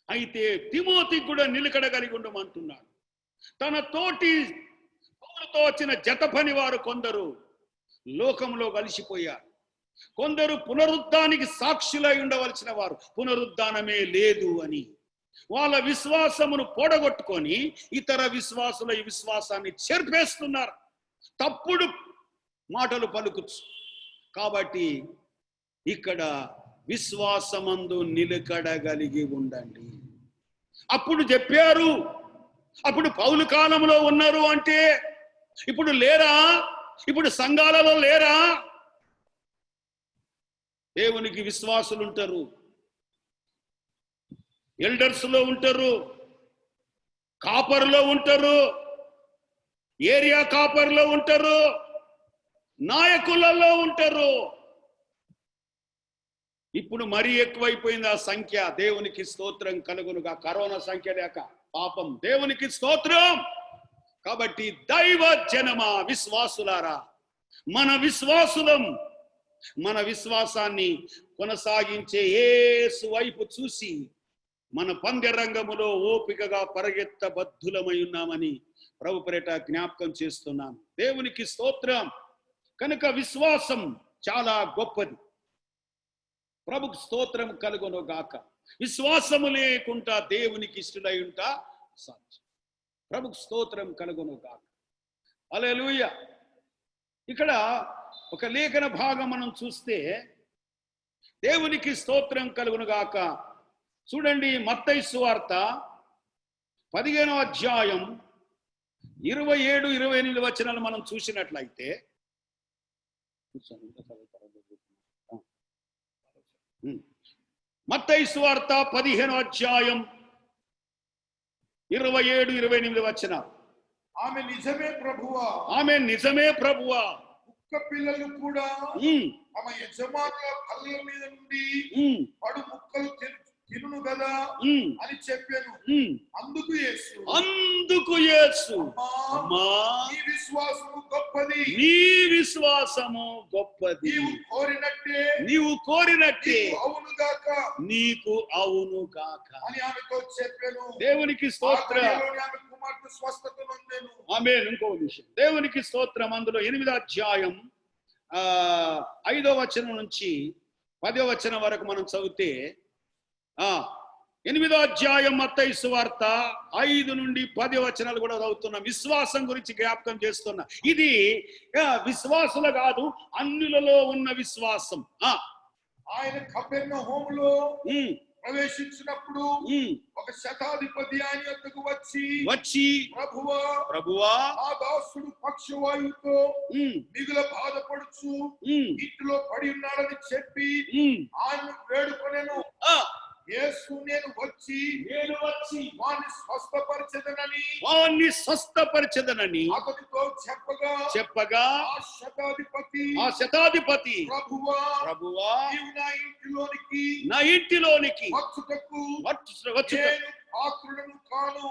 అయితే తిమోతికి కూడా నిలకడగలిగి ఉండమంటున్నాడు. తన తోటి పౌరుతో వచ్చిన జత పని వారు కొందరు లోకంలో కలిసిపోయారు. కొందరు పునరుద్ధానికి సాక్షులై ఉండవలసిన వారు పునరుద్ధానమే లేదు అని వాళ్ళ విశ్వాసమును పొడగొట్టుకొని ఇతర విశ్వాసుల ఈ విశ్వాసాన్ని చెరిపేస్తున్నారు, తప్పుడు మాటలు పలుకుచ్చు. కాబట్టి ఇక్కడ విశ్వాసమందు నిలకడగలిగి ఉండండి. అప్పుడు చెప్పారు, అప్పుడు పౌలు కాలంలో ఉన్నారు అంటే ఇప్పుడు లేరా? ఇప్పుడు సంఘాలలో లేరా? దేవునికి విశ్వాసులు ఉంటారు, ఎల్డర్స్ లో ఉంటారు, కాపర్లో ఉంటారు, ఏరియా కాపర్లో ఉంటారు, నాయకులలో ఉంటారు. ఇప్పుడు మరీ ఎక్కువైపోయింది ఆ సంఖ్య. దేవునికి స్తోత్రం కలుగునుగా. కరోనా సంఖ్య లేక పాపం. దేవునికి స్తోత్రం. కాబట్టి దైవ జనమా, విశ్వాసులారా, మన విశ్వాసులం మన విశ్వాసాన్ని కొనసాగించే యేసు వైపు చూసి మన పందె రంగములో ఓపికగా పరిగెత్తబద్ధులమై ఉన్నామని ప్రభు పేరిట జ్ఞాపకం చేస్తున్నాను. దేవునికి స్తోత్రం. కనుక విశ్వాసం చాలా గొప్పది. ప్రభుకు స్తోత్రం కలుగును గాక. విశ్వాసము లేకుండా దేవునికి ఇష్టడై ఉంటా సాధ్యం. ప్రభుకు స్తోత్రం కలుగును గాక. హల్లెలూయా. ఇక్కడ ఒక లేఖన భాగం మనం చూస్తే దేవునికి స్తోత్రం కలుగును గాక. చూడండి, మత్తయి సువార్త 15వ అధ్యాయం 27, 28 వచనాలు మనం చూసినట్లయితే, మత్తయి సువార్త 15వ అధ్యాయం 27, 28 వచనాలు. ఆమె నిజమే ప్రభువా, ఆమె నిజమే ప్రభువా, కుక్క పిల్లలు కూడా తమ యజమానుల కళ్ళ మీద నుండి పడు ముక్కలు తినును కదా అని చెప్పాను. అందుకు యేసు అమ్మా, నీ విశ్వాసము గొప్పది, నీ విశ్వాసము గొప్పది, నీవు కోరినట్టే అవును గాక, నీకు అవును గాక అని ఆమెతో చెప్పాను. దేవునికి స్తోత్రం. ఆమె కుమార్తె స్వస్థత నొందెను. ఆమేన్. ఇంకో విషయం, దేవునికి స్తోత్రం. అందులో 8వ అధ్యాయం 5వ వచనం నుంచి 10వ వచనం వరకు మనం చదివితే, 8వ అధ్యాయం మత్తయి సువార్త 5 నుండి 10 వచనాలు కూడా చదువుతున్నాం. విశ్వాసం గురించి జ్ఞాపకం చేస్తున్నా. ఇది విశ్వాసులు కాదు, అన్యులలో ఉన్న విశ్వాసం. ఆయన కపెర్నహూములో ప్రవేశించినప్పుడు ఒక శతాధిపతి ఆయన యొద్దకు వచ్చి ప్రభువా ఆ దాసుడు పక్షవాయువుతో మిగుల బాధపడుచు ఇంటిలో పడి ఉన్నాడని చెప్పి ఆయన వేడుకొనెను. యేసు యేసు నేను వచ్చి వాణ్ణి స్వస్థపరచెదనని అతనితో చెప్పగా ఆ శతాధిపతి ప్రభువా నా ఇంటిలోనికి వచ్చుటకు పాత్రుడను కాను,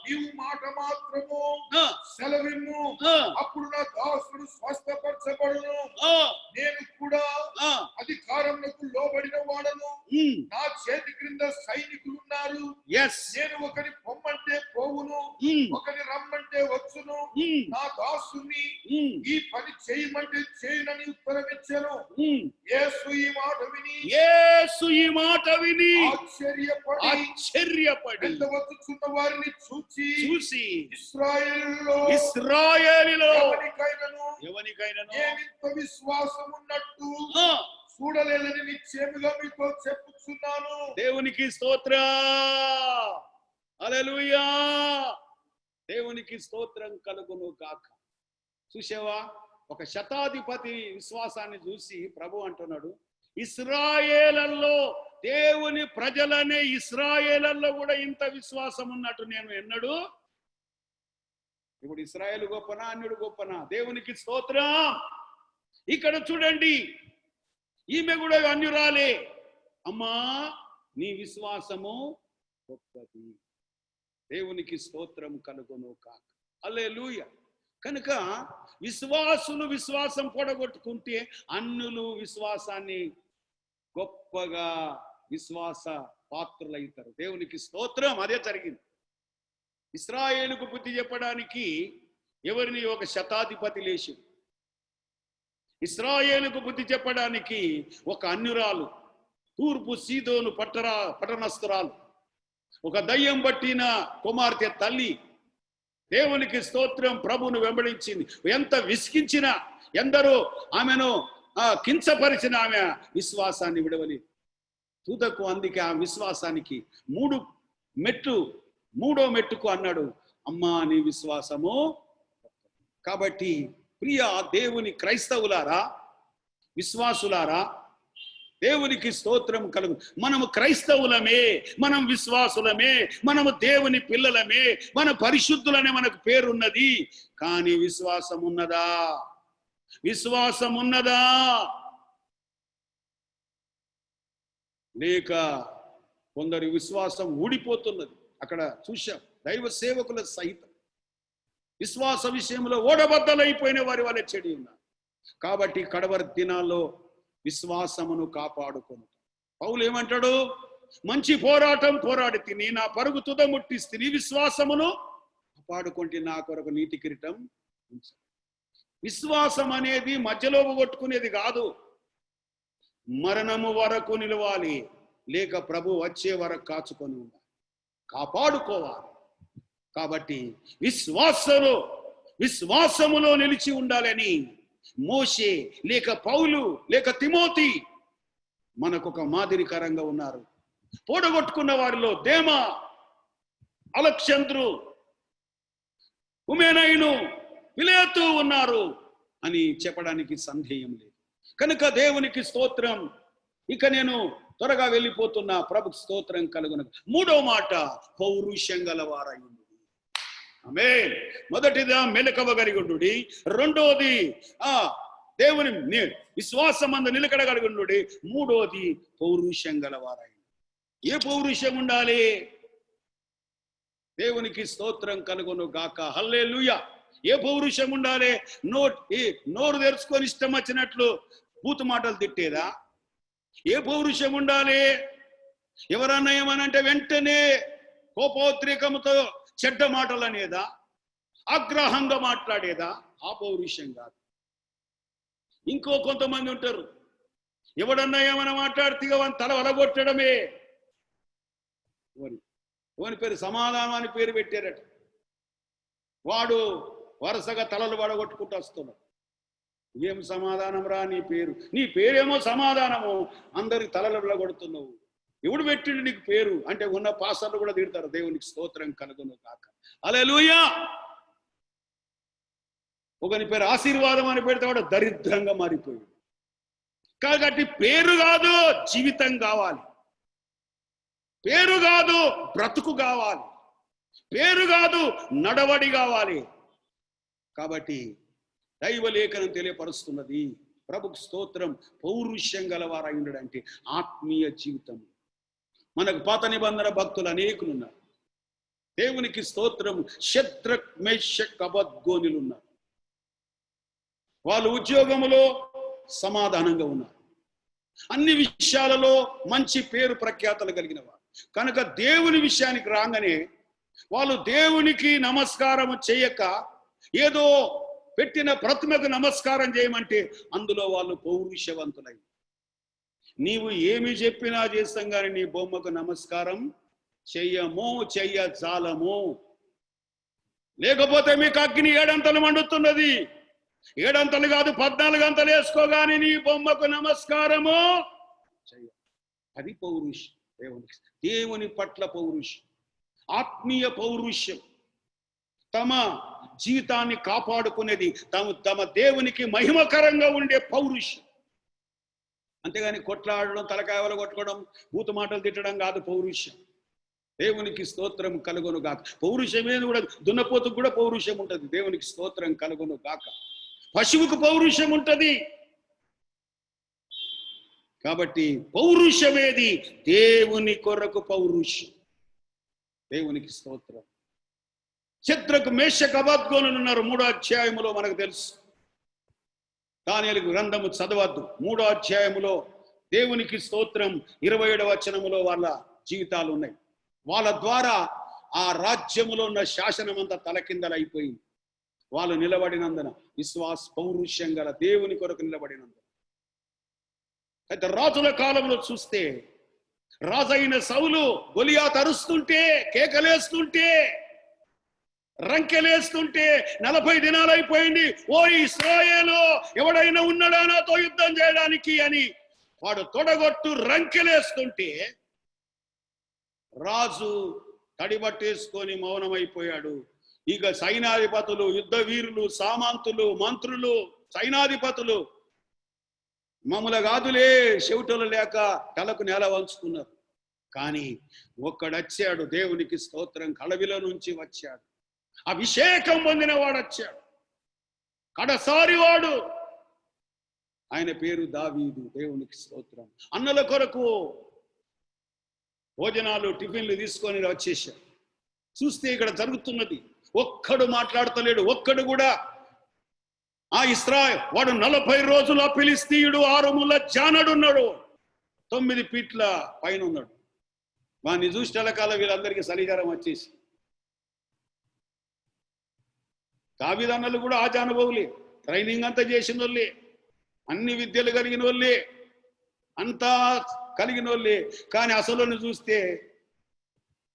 నీవు మాట మాత్రము సెలవిమ్ము, అప్పుడు నా దాసుడు స్వస్థపరచబడును. నేను కూడా అధికారములకు లోబడిన వాడను, నా చేతి క్రింద సైనికులు ఉన్నారు. నేను ఒకరి పొమ్మంటే పోవును, ఒకరి రమ్మంటే వచ్చును. నా దాసుని ఈ పని చేయమంటే చేయనని ఉత్తరం ఇచ్చాను. యేసు ఈ మాట విని ఆశ్చర్యపడి వచ్చుచున్న వారిని చూసి ఇశ్రాయేలులో ఎవనికైనాను ఏమింత విశ్వాసం ఉన్నట్టు చూడలేదని నిశ్చయముగా మీతో చెప్పుచున్నాను. దేవునికి స్తోత్రం, హల్లెలూయా. దేవునికి స్తోత్రం కలుగును గాక. చూసావా, ఒక శతాధిపతి విశ్వాసాన్ని చూసి ప్రభు అంటున్నాడు, ఇశ్రాయేలులో దేవుని ప్రజలనే ఇశ్రాయేలులో కూడా ఇంత విశ్వాసం ఉన్నట్టు నేను ఎన్నడు. ఇప్పుడు ఇశ్రాయేలు గొప్పనా అన్యుడు గొప్పనా? దేవునికి స్తోత్రం. ఇక్కడ చూడండి, ఈమె కూడా అన్యురాలే. అమ్మా నీ విశ్వాసము గొప్పది. దేవునికి స్తోత్రం కలుగును కాక. హల్లెలూయా. కనుక విశ్వాసులు విశ్వాసం పొడగొట్టుకుంటే అన్యులు విశ్వాసాన్ని గొప్పగా విశ్వాస పాత్రులైతారు. దేవునికి స్తోత్రం. అదే జరిగింది. ఇశ్రాయేలుకు బుద్ధి చెప్పడానికి ఎవరిని? ఒక శతాధిపతి లేచి. ఇశ్రాయేలుకు బుద్ధి చెప్పడానికి ఒక అన్యురాలు, తూర్పు సీదోను పట్టణస్థురాలు, ఒక దయ్యం పట్టిన కుమార్తె తల్లి. దేవునికి స్తోత్రం. ప్రభువును వెంబడించింది. ఎంత విసిగించినా, ఎందరో ఆమెను కించపరిచిన ఆమె విశ్వాసాన్ని విడవలేదు. తుదకు అందుకే ఆ విశ్వాసానికి మూడో మెట్టుకు అన్నాడు, అమ్మా నీ విశ్వాసము. కాబట్టి ప్రియ దేవుని క్రైస్తవులారా, విశ్వాసులారా, దేవునికి స్తోత్రం కలుగు. మనము క్రైస్తవులమే, మనం విశ్వాసులమే, మనము దేవుని పిల్లలమే, మన పరిశుద్ధులనే మనకు పేరున్నది. కానీ విశ్వాసం ఉన్నదా? విశ్వాసం ఉన్నదా? లేక కొందరి విశ్వాసం ఊడిపోతున్నది. అక్కడ చూశాం, దైవ సేవకుల సహితం విశ్వాస విషయంలో ఓడబద్దలైపోయిన వారి వాళ్ళ చెడి ఉన్నారు. కాబట్టి కడవరి దినాల్లో విశ్వాసమును కాపాడుకొను. పౌలు ఏమంటాడు? మంచి పోరాటం పోరాడి తిని నా పరుగు తుద ముట్టిస్తిని, విశ్వాసమును కాపాడుకుంటే నా కొరకు నీతి కిరీటం ఉంచు. విశ్వాసం అనేది మధ్యలో కొట్టుకునేది కాదు. మరణము వరకు నిలవాలి, లేక ప్రభు వచ్చే వరకు కాచుకొని ఉండాలి, కాపాడుకోవాలి. కాబట్టి విశ్వాసములో నిలిచి ఉండాలని మోషే లేక పౌలు లేక తిమోతి మనకొక మాదిరికరంగా ఉన్నారు. పోడగొట్టుకున్న వారిలో దేమా, అలెగ్జాంద్రు, హుమెనైను, ఫిలేతు ఉన్నారు అని చెప్పడానికి సందేహం లేదు. కనుక దేవునికి స్తోత్రం. ఇక నేను త్వరగా వెళ్ళిపోతున్నా. ప్రభుకి స్తోత్రం కలుగును. మూడో మాట, పౌరుషం గలవారయుండు. ఆమేన్. మొదటిదా మెలకువగలిగుండు, రెండోది దేవుని విశ్వాసమందు నిలకడగలిగుండు, మూడోది పౌరుషం గలవారయుండు. ఏ పౌరుషం ఉండాలి? దేవునికి స్తోత్రం కలుగును గాక. హల్లెలూయా. ఏ పౌరుషం ఉండాలి? నోరు తెరుచుకొని ఇష్టం వచ్చినట్లు బూతు మాటలు తిట్టేదా? ఏ పౌరుషం ఉండాలి? ఎవరన్నా ఏమనంటే వెంటనే కోపోద్రేకముతో చెడ్డ మాటలు అనేదా? ఆగ్రహంగా మాట్లాడేదా? ఆ పౌరుషం కాదు. ఇంకో కొంతమంది ఉంటారు, ఎవడన్నా ఏమైనా మాట్లాడితే వాని తల వలగొట్టడమే. ఓని పేరు సమాధానం అని పేరు పెట్టారట. వాడు వరుసగా తలలు వడగొట్టుకుంటూ వస్తున్నాడు. ఏం సమాధానం రా నీ పేరేమో సమాధానము, అందరికి తలలు కొడుతున్నావు. ఎవడు పెట్టిండు నీకు పేరు అంటే ఉన్న పాస్టర్లు కూడా తిడతారు. దేవునికి స్తోత్రం కలుగును కాక. హల్లెలూయా. ఒకని పేరు ఆశీర్వాదం అని పెడితే వాడు దరిద్రంగా మారిపోయాడు. కాబట్టి పేరు కాదు, జీవితం కావాలి. పేరు కాదు బ్రతుకు కావాలి, పేరు కాదు నడవడి కావాలి. కాబట్టి దైవలేఖనం తెలియపరుస్తున్నది, ప్రభుకు స్తోత్రం, పౌరుషం గలవారై ఉండడంటే ఆత్మీయ జీవితం. మనకు పాత నిబంధన భక్తులు అనేకులు ఉన్నారు. దేవునికి స్తోత్రం. శద్రక్ మేషక్ అబద్గోనులు ఉన్నారు. వాళ్ళు ఉద్యోగములో సమాధానంగా ఉన్నారు, అన్ని విషయాలలో మంచి పేరు ప్రఖ్యాతలు కలిగిన వారు. కనుక దేవుని విషయానికి రాగానే వాళ్ళు దేవునికి నమస్కారం చేయక ఏదో పెట్టిన ప్రతిమకు నమస్కారం చేయమంటే అందులో వాళ్ళు పౌరుషవంతులై, నీవు ఏమి చెప్పినా చేస్తాం కానీ నీ బొమ్మకు నమస్కారం చెయ్యము, చెయ్యజాలము. లేకపోతే మీకు అగ్ని 7 అంతలు మండుతున్నది, 7 అంతలు కాదు 14 అంతలు వేసుకోగాని నీ బొమ్మకు నమస్కారము చెయ్య. అది పౌరుషం. దేవుని పట్ల పౌరుషం, ఆత్మీయ పౌరుషం, తమ జీవితాన్ని కాపాడుకునేది, తమ దేవునికి మహిమకరంగా ఉండే పౌరుషం. అంతేగాని కొట్లాడడం, తలకాయలు కొట్టుకోవడం, బూతు మాటలు తిట్టడం కాదు పౌరుషం. దేవునికి స్తోత్రం కలుగును గాక. పౌరుషమే కూడా దున్నపోతుకు కూడా పౌరుషం ఉంటుంది. దేవునికి స్తోత్రం కలుగును గాక. పశువుకు పౌరుషం ఉంటుంది. కాబట్టి పౌరుషమేది? దేవుని కొరకు పౌరుషం. దేవునికి స్తోత్రం. శద్రకు మేషకు అబద్గోనులు ఉన్నారు. 3వ అధ్యాయములో మనకు తెలుసు. దానియేలు గ్రంథము చదవద్దు. 3వ అధ్యాయములో దేవునికి స్తోత్రం 27వ వచనములో వాళ్ళ జీవితాలు ఉన్నాయి. వాళ్ళ ద్వారా ఆ రాజ్యములో ఉన్న శాసనం అంతా తలకిందలైపోయింది. వాళ్ళు నిలబడినందున, విశ్వాస పౌరుషం గల దేవుని కొరకు నిలబడినందున. అయితే రాజుల కాలంలో చూస్తే రాజైన సౌలు గొలియాతు అరుస్తుంటే, కేకలేస్తుంటే, రంకెలేస్తుంటే 40 దినాలు అయిపోయింది. ఓ ఇశ్రాయేలు, ఎవడైనా ఉన్నాడా నాతో యుద్ధం చేయడానికి అని వాడు తొడగొట్టు రంకెలేస్తుంటే రాజు తడిబట్టేసుకొని మౌనమైపోయాడు. ఇక సైనాధిపతులు, యుద్ధ వీరులు, సామంతులు, మంత్రులు, సైనాధిపతులు మమ్మల కాదులే చెవిటలు లేక తలకు నేల వంచుకున్నారు. కానీ ఒక్కడొచ్చాడు, దేవునికి స్తోత్రం, కళవిలో నుంచి వచ్చాడు, అభిషేకం పొందిన వాడు వచ్చాడు, కడసారి వాడు. ఆయన పేరు దావీదు. దేవునికి స్తోత్రం. అన్నల కొరకు భోజనాలు, టిఫిన్లు తీసుకొని వచ్చేసాడు. చూస్తే ఇక్కడ జరుగుతున్నది, ఒక్కడు మాట్లాడతలేడు. ఒక్కడు కూడా ఆ ఇశ్రాయేలు వాడు 40 రోజుల ఫిలిష్తీయుడు 6 ముళ్ళ జానడున్నాడు, 9 ఫీట్ల పైన ఉన్నాడు. వాడిని చూసేటకాల వీళ్ళందరికీ సలిగారం వచ్చేసి, దావీదన్నలు కూడా ఆ జానుభవులే, ట్రైనింగ్ అంతా చేసిన వాళ్ళే, అన్ని విద్యలు కలిగిన వాళ్ళే, అంతా కలిగిన వాళ్ళే. కానీ అసలు చూస్తే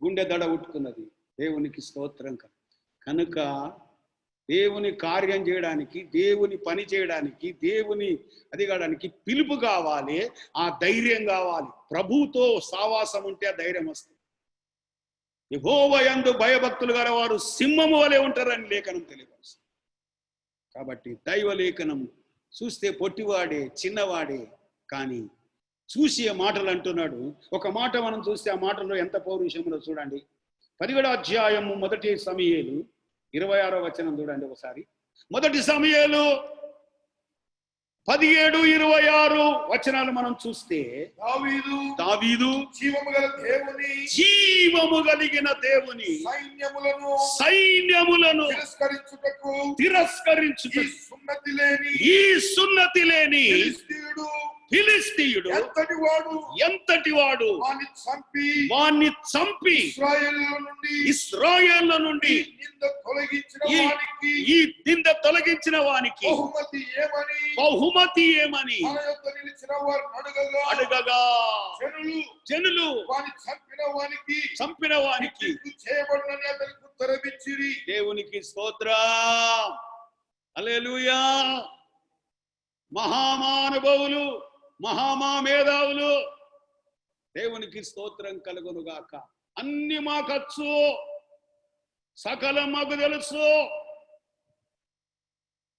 గుండె దడ ఉట్టుకున్నది. దేవునికి స్తోత్రం. కనుక దేవుని కార్యం చేయడానికి, దేవుని పని చేయడానికి, దేవుని అది కావడానికి పిలుపు కావాలి, ఆ ధైర్యం కావాలి. ప్రభువుతో సావాసం ఉంటే ఆ ధైర్యం వస్తుంది. యెహోవా యందు భయభక్తులు గల వారు సింహము వలె ఉంటారని లేఖనం తెలియపరుస్తుంది. కాబట్టి దైవ లేఖనం చూస్తే పొట్టివాడే, చిన్నవాడే, కానీ చూసి మాటలు అంటున్నాడు. ఒక మాట మనం చూస్తే ఆ మాటలో ఎంత పౌరుషంలో చూడండి. 17వ అధ్యాయము 1 సమూయేలు 26వ వచనం చూడండి ఒకసారి. 1 సమూయేలు 17-26 వచనాలు మనం చూస్తే, దావీదు జీవము కలిగిన దేవుని సైన్యములను తిరస్కరించుటకు ఈ సున్నతి లేని ఫిలిష్తీయుడు ఎంతటి వాడు వాణ్ణి చంపి ఇశ్రాయేలు నుండి ఈ నింద తొలగించిన వానికి బహుమతి ఏమని అడగగా జనులు చంపిన వానికి దేవునికి స్తోత్రం. హల్లెలూయా. మహామానుభవులు, మహామేధావులు, దేవునికి స్తోత్రం కలుగునుగాక. అన్ని మాకచ్చు, సకలం మాకు తెలుసు.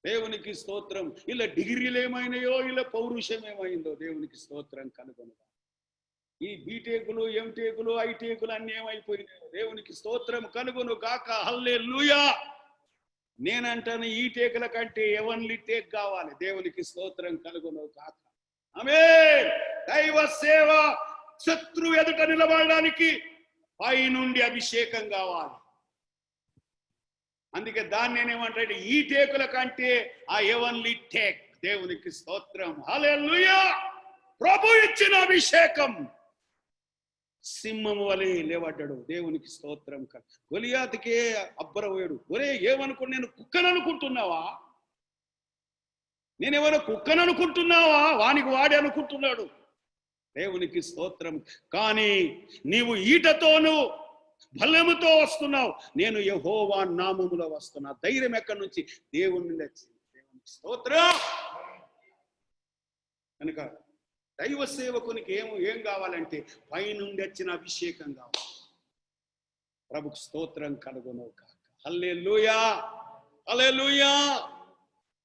దేవునికి స్తోత్రం. ఇలా డిగ్రీలు ఏమైనాయో, ఇలా పౌరుషం ఏమైందో, దేవునికి స్తోత్రం కలుగునుగాక. ఈ బీటేకులు ఎంటేకులు ఐటేకులు అన్నీ ఏమైపోయినాయి. దేవునికి స్తోత్రం కలుగును గాక. హల్లెలూయా. నేనంటాను ఈ టేకుల కంటే ఎవన్లీ టేక్ కావాలి. దేవునికి స్తోత్రం కలుగును గాక. ఆమేన్. దైవ సేవ శత్రు ఎదుట నిలబడడానికి పై నుండి అభిషేకం కావాలి. అందుకే దాన్ని నేనేమంటాడు, ఈ టేకుల కంటే ఆ ఎవన్లీ టేక్. దేవునికి స్తోత్రం. హల్లెలూయా. ప్రభు ఇచ్చిన అభిషేకం సింహము వలె లేవడ్డాడు. దేవునికి స్తోత్రం. గొలియాతుకే అబ్బరపోయాడు. ఒరే ఏమనుకో, నేను కుక్కను అనుకుంటున్నావా? నేనేమైనా కుక్కను అనుకుంటున్నావా? వానికి వాడే అనుకుంటున్నాడు. దేవునికి స్తోత్రం. కానీ నీవు ఈటతోను బలముతో వస్తున్నావు, నేను యెహోవా నామములో వస్తున్నా. ధైర్యం ఎక్కడి నుంచి? దేవుని నుండి వచ్చింది. దేవునికి స్తోత్రం. కనుక దైవ సేవకునికి ఏం కావాలంటే పైనుండి వచ్చిన అభిషేకం కావాలి. ప్రభుకు స్తోత్రం కలుగును కాక. హల్లెలూయా. హల్లెలూయా.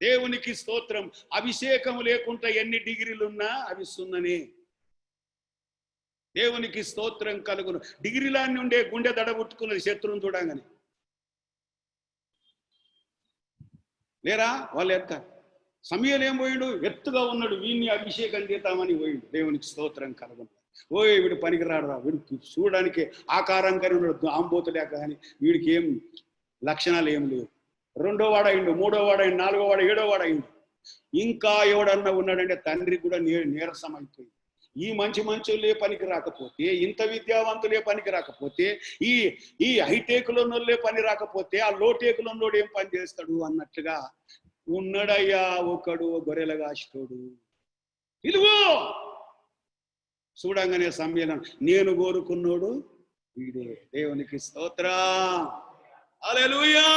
దేవునికి స్తోత్రం. అభిషేకం లేకుండా ఎన్ని డిగ్రీలు ఉన్నా అవి సున్ననే. దేవునికి స్తోత్రం కలుగును. డిగ్రీలాన్ని ఉండే గుండె దడబుట్టుకున్నది శత్రువుని చూడంగానే. లేరా వాళ్ళు ఎంత సమయం ఏం పోయిండు? ఎత్తుగా ఉన్నాడు, వీడిని అభిషేకం చేద్దామని పోయిండు. దేవునికి స్తోత్రం కలుగును. ఓయ్ వీడు పనికిరాడు రా, వీడు చూడడానికి ఆకారంగా ఉన్నాడు, ఆంబోతులే కానీ వీడికి ఏం లక్షణాలు ఏం లేవు. రెండో వాడయిండు, మూడో వాడయిండు, నాలుగో వాడు, ఏడో వాడయిండు. ఇంకా ఎవడన్నా ఉన్నాడంటే తండ్రి కూడా నీరసం అయిపోయింది. ఈ మంచులే పనికి రాకపోతే, ఇంత విద్యావంతులే పనికి రాకపోతే, ఈ హైటేకులోనోళ్ళే పని రాకపోతే ఆ లోటేకులోనోడు ఏం పని చేస్తాడు అన్నట్లుగా ఉన్నాడయ్యా ఒకడు గొర్రెల కాష్టోడు. ఇదిగో చూడంగానే సమ్మేళనం, నేను కోరుకున్నోడు వీడే. దేవునికి స్తోత్రం. హల్లెలూయా.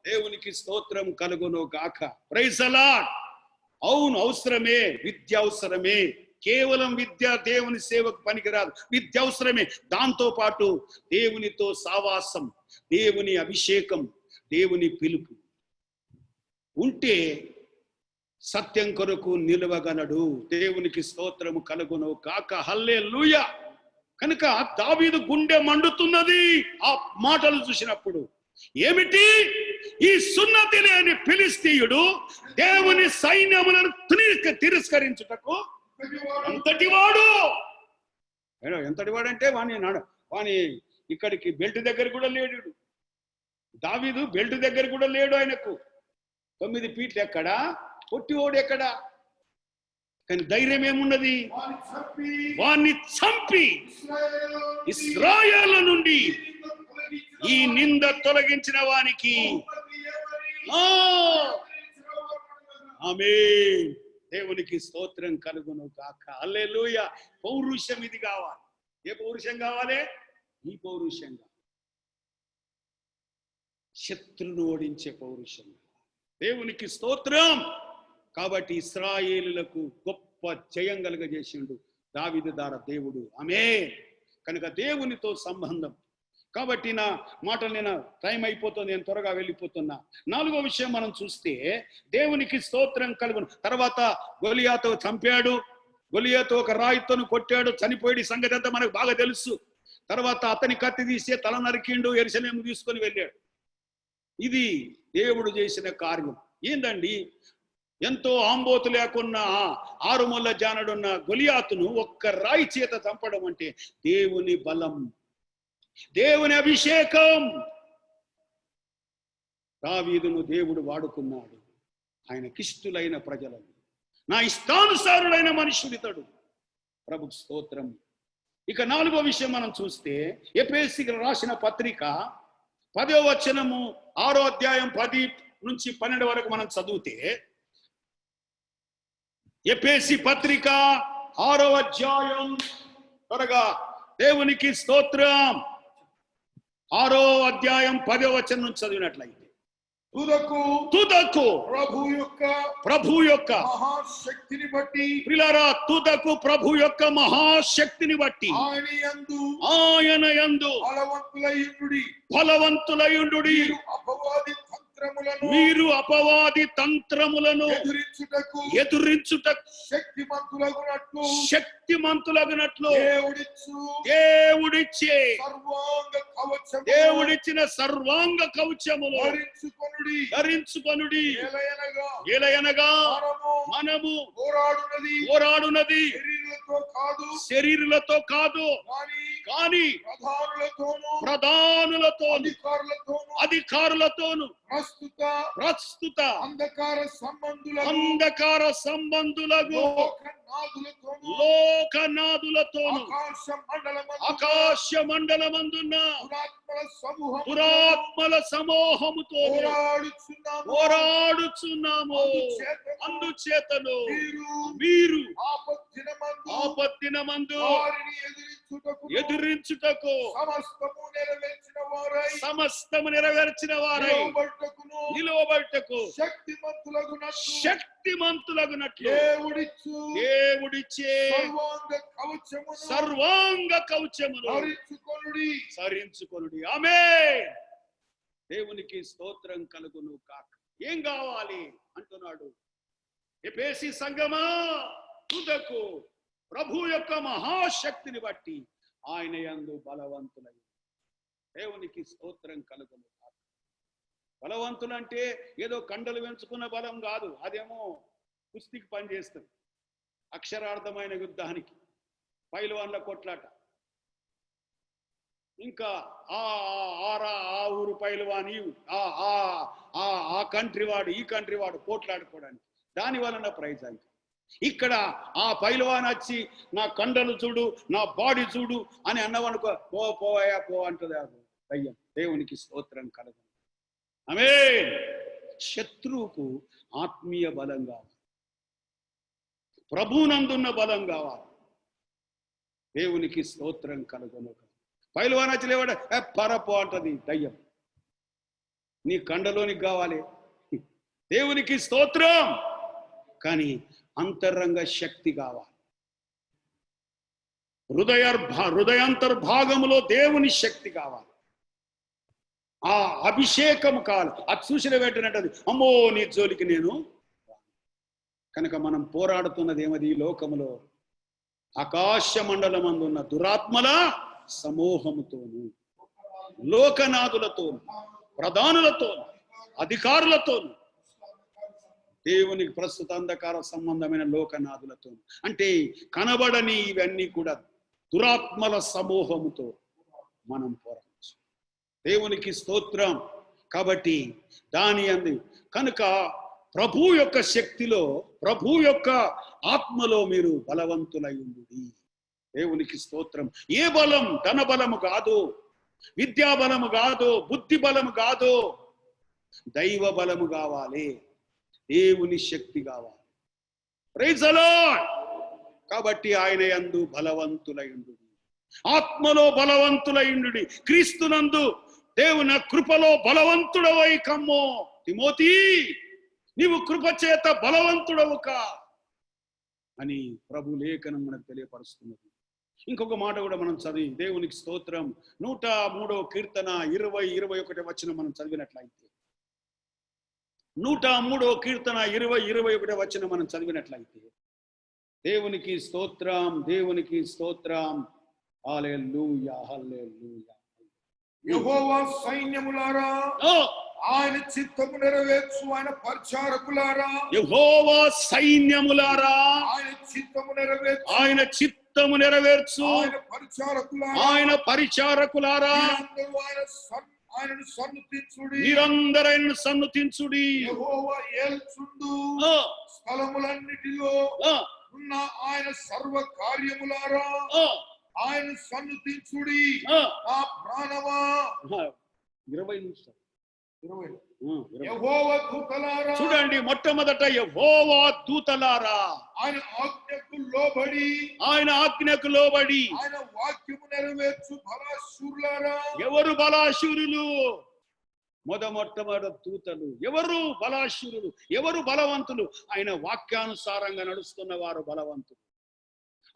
దేవునికి స్తోత్రం కలుగును గాక. Praise the Lord. అవును, అవసరమే, విద్య అవసరమే. కేవలం విద్య దేవుని సేవకు పనికిరాదు, విద్య అవసరమే. దాంతో పాటు దేవునితో సావాసం, దేవుని అభిషేకం, దేవుని పిలుపు ఉంటే సత్యం కొరకు నిలవగలడు. దేవునికి స్తోత్రము కలుగును కాక. హల్లెలూయా. కనుక దావీదు గుండె మండుతున్నది ఆ మాటలు చూసినప్పుడు. ఏమిటి? ఈ సున్నతి లేని ఫిలిష్తీయుడు దేవుని సైన్యములను తిరస్కరించుటకు ఎంతటి వాడు అంటే వాని ఇక్కడికి బెల్ట్ దగ్గర కూడా లేడు. దావీదు బెల్ట్ దగ్గర కూడా లేడు. ఆయనకు 9 ఫీట్లు ఎక్కడా, పొట్టివాడు ఎక్కడా. కానీ ధైర్యం ఏమున్నది? వాణ్ణి చంపి ఇశ్రాయేలు నుండి ఈ నింద తొలగించిన వానికి ఆమేన్. దేవునికి స్తోత్రం కలుగును కాక. హల్లెలూయా. పౌరుషం ఇది కావాలి. ఏ పౌరుషం కావాలి? ఈ పౌరుషం కావాలి. శత్రువును ఓడించే పౌరుషం. దేవునికి స్తోత్రం. కాబట్టి ఇశ్రాయేలులకు గొప్ప జయం కలుగజేసిండు దావీదు ద్వారా దేవుడు. ఆమేన్. కనుక దేవునితో సంబంధం. కాబట్టి నా మాటలు నేను టైం అయిపోతుంది, నేను త్వరగా వెళ్ళిపోతున్నా. 4వ విషయం మనం చూస్తే దేవునికి స్తోత్రం కలుగును. తర్వాత గొలియాతు చంపాడు. గొలియాతు ఒక రాయితోను కొట్టాడు, చనిపోయి సంగతి అంతా మనకు బాగా తెలుసు. తర్వాత అతని కత్తి తీసే తల నరికిండు, యెరూషలేము తీసుకొని వెళ్ళాడు. ఇది దేవుడు చేసిన కార్యం. ఏందండి? ఎంతో ఆంబోతు లేకున్నా 6 ముళ్ళ జానడున్న గొలియాతును ఒక్క రాయి చేత చంపడం అంటే దేవుని బలం, దేవుని అభిషేకం. దావీదును దేవుడు వాడుకున్నాడు. ఆయనకిష్టులైన ప్రజలను, నా ఇష్టానుసారుడైన మనుషుడితడు. ప్రభు స్తోత్రం. ఇక 4వ విషయం మనం చూస్తే ఎఫెసీయులకు రాసిన పత్రిక 10వ వచనము 6వ అధ్యాయం 10 నుంచి 12 వరకు మనం చదివితే, ఎఫెసీ పత్రిక 6వ అధ్యాయం త్వరగా దేవునికి స్తోత్రం 6వ అధ్యాయం 10వ వచనం నుంచి చదివినట్లయితే, తుదకు ప్రభు యొక్క మహాశక్తిని బట్టి, ప్రియులారా, తుదకు ప్రభు యొక్క మహాశక్తిని బట్టి ఆయన యందు బలవంతులయుండుడి, అపవాది తంత్రములను మీరు అపవాది తంత్రములను ఎదురించుటకు శక్తిమంతులగునట్లు శక్తిమంతులగునట్లు దేవుడిచ్చే సర్వాంగ కవచము దేవుడిచ్చిన సర్వాంగ కవచములు ధరించుకొనుడి. ధరించుకొనుడి. ఎలయనగా మనము పోరాడునది శరీరులతో కాదు కానీ ప్రధానులతోను అధికారులతోను ప్రస్తుత అంధకార సంబంధులకు లోకనాదులతోను ఆకాశ మండలమందున్న దురాత్మల సమూహముతో పోరాడుచున్నాము. అందుచేతను మీరు ఆపత్తినమందు ఎదురించుటకు సమస్తము నెరవేర్చిన వారై నిలవబట్టుకు శక్తిమంతులగునట్లు దేవుడిచ్చే సర్వాంగ కవచములు ధరించుకొనుడి. ఆమేన్. దేవునికి స్తోత్రం కలుగును కాక. ఏం కావాలి అంటున్నాడు. ఎఫెసీ సంఘమా, తుదకు ప్రభు యొక్క మహాశక్తిని బట్టి ఆయన యందు బలవంతులై. దేవునికి స్తోత్రం కలుగును కాక. బలవంతులంటే ఏదో కండలు పెంచుకున్న బలం కాదు. అదేమో కుస్తీకి పనిచేస్తుంది. అక్షరార్థమైన యుద్ధానికి పైల్వాన్ల కొట్లాట, ఇంకా ఆ ఊరు పైల్వాన్, ఆ కంట్రీ వాడు ఈ కంట్రీ వాడు పోట్లాడుకోవడానికి, దాని వలన ప్రైజ్ అంక. ఇక్కడ ఆ పైల్వాన్ వచ్చి నా కండలు చూడు, నా బాడీ చూడు అని అన్నవనుకో, పోయా పో అంటది దయ్యం. దేవునికి స్తోత్రం కలుగు. ఆమేన్. శత్రువుకు ఆత్మీయ బలం కావాలి, ప్రభునందున్న బలం కావాలి. దేవునికి స్తోత్రం కలుగును. పైల్వాన్ వచ్చి లేవాడ పరపో అంటది దయ్యం. నీ కండలోనికి కావాలి. దేవునికి స్తోత్రం. కానీ అంతరంగ శక్తి కావాలి. హృదయాంతర్భాగములో దేవుని శక్తి కావాలి. ఆ అభిషేకం కావాలి. అది చూసిన వెంటనే అమ్మో నీ జోలికి నేను. కనుక మనం పోరాడుతున్నది ఏమది? ఈ లోకములో ఆకాశ మండలమందున్న దురాత్మల సమూహముతోను, లోకనాథులతోను, ప్రధానులతోను, అధికారులతోను, దేవునికి ప్రస్తుత అంధకార సంబంధమైన లోకనాథులతో, అంటే కనబడని ఇవన్నీ కూడా దురాత్మల సమూహముతో మనం పోరాడచ్చు. దేవునికి స్తోత్రం. కాబట్టి దాని అంది కనుక ప్రభు యొక్క శక్తిలో, ప్రభు యొక్క ఆత్మలో మీరు బలవంతులై ఉండుడి. దేవునికి స్తోత్రం. ఏ బలం? ధన బలము కాదు, విద్యా బలము కాదు, బుద్ధి బలము కాదు, దైవ బలము కావాలి, దేవుని శక్తి కావాలి. Praise the Lord. కాబట్టి ఆయన యందు బలవంతులైండు, ఆత్మలో బలవంతులైండు, క్రీస్తునందు దేవుని కృపలో బలవంతుడవై కమ్మో. తిమోతి, నీవు కృప చేత బలవంతుడవు కా అని ప్రభు లేఖనం మనకు తెలియపరుస్తున్నది. ఇంకొక మాట కూడా మనం చదివి, దేవునికి స్తోత్రం, 103వ కీర్తన 20-21 వచనం మనం చదివినట్లయితే, 103వ కీర్తన 20-21 వచనం మనం చదివినట్లయితే, దేవునికి స్తోత్రం, దేవునికి స్తోత్రం. హల్లెలూయా, హల్లెలూయా. యెహోవా సైన్యములారా, ఆయన చిత్తము నెరవేర్చు ఆయన పరిచారకులారా, యెహోవా సైన్యములారా, ఆయన చిత్తము నెరవేర్చు, ఆయన చిత్తము నెరవేర్చు ఆయన పరిచారకులారా, ఆయన పరిచారకులారా, ఆయనను సన్నుతించుడి, మీరందరైన సన్నుతించుడి. యెహోవా ఏల్చుండు స్థలములన్నిటిలో ఉన్న ఆయన సర్వ కార్యములారా, ఆయన సన్నుతించుడి. నా ప్రాణమా. 20 నిమిషాలు. యెహోవా దూతలారా, చూడండి, మొట్టమొదట యెహోవా దూతలారా, ఆయన ఆజ్ఞకు లోబడి, ఆయన ఆజ్ఞకు లోబడి, ఆయన వాక్యము నెరవేర్చు బలాశూరులారా. ఎవరు బలాశూరులు? మొట్టమొదటి దూతలు. ఎవరు బలాశూరులు? ఎవరు బలవంతులు? ఆయన వాక్యానుసారంగా నడుస్తున్న వారు బలవంతులు.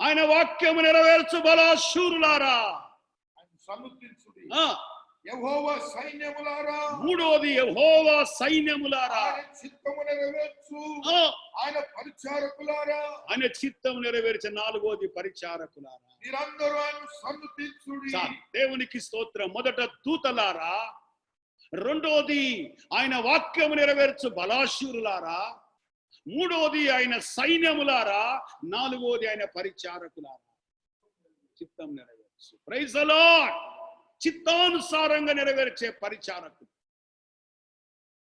ఆయన వాక్యము నెరవేర్చు బలాశూరులారా, ఆయన సన్నుతించుడి. యెహోవా సైన్యములారా, మూడోది యెహోవా సైన్యములారా, ఆయన చిత్తము నెరవేర్చు ఆ, ఆయన పరిచారకులారా, ఆయన చిత్తం నెరవేర్చే నాలుగోది పరిచారకులారా. మీరందరూ ఆయన సన్నుతించుడి. చాలు. దేవునికి స్తోత్రం. మొదట దూతలారా, రెండోది ఆయన వాక్యము నెరవేర్చు బలాశూరులారా, మూడోది ఆయన సైన్యములారా, నాలుగోది ఆయన పరిచారకులారా. చిత్తం నెరవేర్చు. Praise the Lord. చిత్తానుసారంగా నెరవేర్చే పరిచారకులు.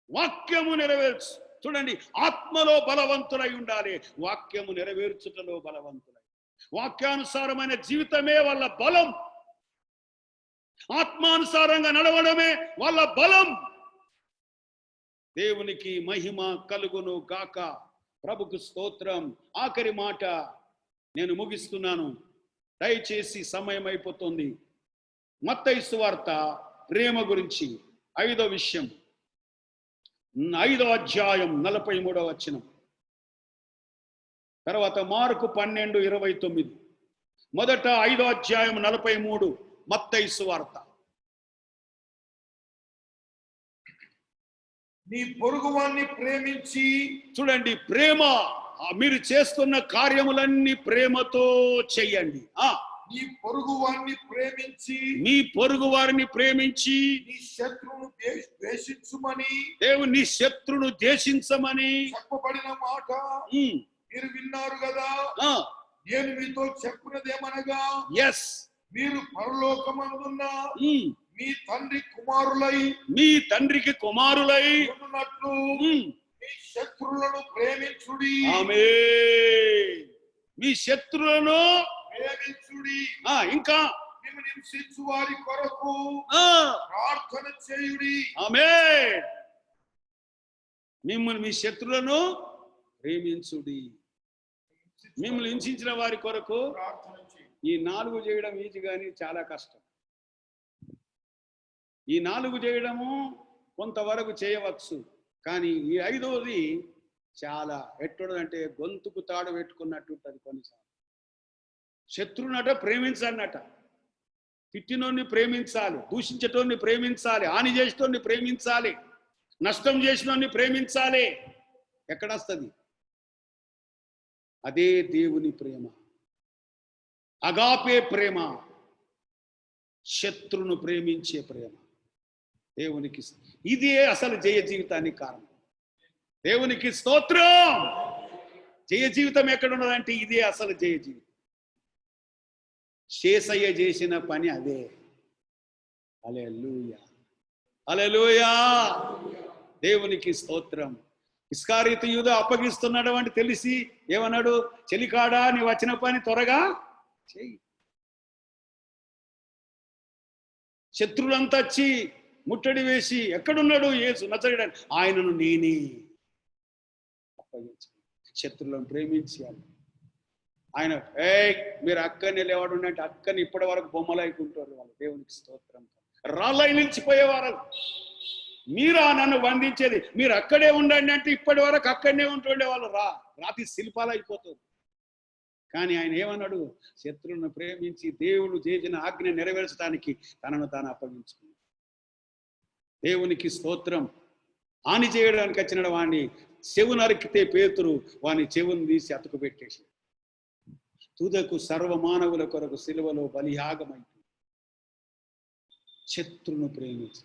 వాక్యము నెరవేర్చు. చూడండి, ఆత్మలో బలవంతులై ఉండాలి, వాక్యము నెరవేర్చుటలో బలవంతులై. వాక్యానుసారమైన జీవితమే వాళ్ళ బలం. ఆత్మానుసారంగా నడవడమే వాళ్ళ బలం. దేవునికి మహిమ కలుగును గాక. ప్రభుకు స్తోత్రం. ఆఖరి మాట నేను ముగిస్తున్నాను, దయచేసి సమయం అయిపోతుంది. మత్తయి సువార్త ప్రేమ గురించి 5వ విషయం, 5వ అధ్యాయం 43వ వచనం. తర్వాత మార్కు 12:29. మొదట 5వ అధ్యాయం 43 మత్తయి సువార్త. నీ పొరుగువాన్ని ప్రేమించి. చూడండి, ప్రేమ. మీరు చేస్తున్న కార్యములన్నీ ప్రేమతో చెయ్యండి. నీ పొరుగువాన్ని ప్రేమించి, మీ పొరుగు వారిని ప్రేమించి, నీ శత్రువును ద్వేషించుమని, దేవుని నీ శత్రును ద్వేషించమని చెప్పబడిన మాట మీరు విన్నారు కదా. నేను మీతో చెప్పున్నదేమనగా, ఎస్, మీరు పరలోకమందున్న మీ తండ్రి కుమారులై, మీ తండ్రికి కుమారులై ఉన్నట్లు మీ శత్రువులను ప్రేమించుడి. ఆమేన్. మీ శత్రువులను ప్రేమించుడి. ఇంకా నిన్ను హింసించు వారి కొరకు ప్రార్థన చేయుడి. ఆమేన్. మిమ్మల్ని మీ శత్రువులను ప్రేమించుడి. మిమ్మల్ని హింసించిన వారి కొరకు ప్రార్థన చేయుడి. ఈ 4 చేయడం ఈజీ, కానీ చాలా కష్టం. ఈ 4 చేయడము కొంతవరకు చేయవచ్చు, కానీ ఈ 5వది చాలా ఎట్టుడంటే గొంతుకు తాడు పెట్టుకున్నట్టు ఉంటుంది కొన్నిసార్లు. శత్రువునట ప్రేమించాలన్నట. తిట్టినోడిని ప్రేమించాలి, దూషించేటోడిని ప్రేమించాలి, హాని చేసేటోడిని ప్రేమించాలి, నష్టం చేసినోడిని ప్రేమించాలి. ఎక్కడొస్తుంది? అదే దేవుని ప్రేమ, అగాపే ప్రేమ, శత్రును ప్రేమించే ప్రేమ. దేవునికి ఇదే అసలు జయ జీవితానికి కారణం. దేవునికి స్తోత్రం. జయ జీవితం ఎక్కడ ఉన్నదంటే ఇదే అసలు జయ జీవితం. శేషయ్య చేసిన పని అదే. హల్లెలూయా, హల్లెలూయా. దేవునికి స్తోత్రం. ఇస్కారియోతు యూదా అప్పగిస్తున్నాడు అంటే తెలిసి ఏమన్నాడు? చెలికాడా, నీ వచ్చిన పని త్వరగా చెయ్యి. శత్రువులంతా వచ్చి ముట్టడి వేసి, ఎక్కడున్నాడు యేసు నజరేయుడు? ఆయనను నేనే అప్పగించాను. శత్రువులను ప్రేమించాలి. ఆయన మీరు అక్కని లేవాడు అంటే అక్కని ఇప్పటి వరకు బొమ్మలైకుంటారు వాళ్ళు. దేవునికి స్తోత్రం. రాళ్ళై నిలిచిపోయేవారు. మీరా నన్ను బంధించేది? మీరు అక్కడే ఉండండి అంటే ఇప్పటి వరకు అక్కడనే ఉంటుండే వాళ్ళు. రాతి శిల్పాలు అయిపోతారు. కానీ ఆయన ఏమన్నాడు? శత్రువులను ప్రేమించి దేవుడు చేసిన ఆజ్ఞ నెరవేర్చడానికి తనను తాను అప్పగించుకున్నాడు. దేవునికి స్తోత్రం. హాని చేయడానికి వచ్చిన వాడిని చెవు నరికితే పేతురు వాని చెవును తీసి అతుకు పెట్టేసి తుదకు సర్వమానవుల కొరకు సిలువలో బలియాగమైంది. శత్రువును ప్రేమించి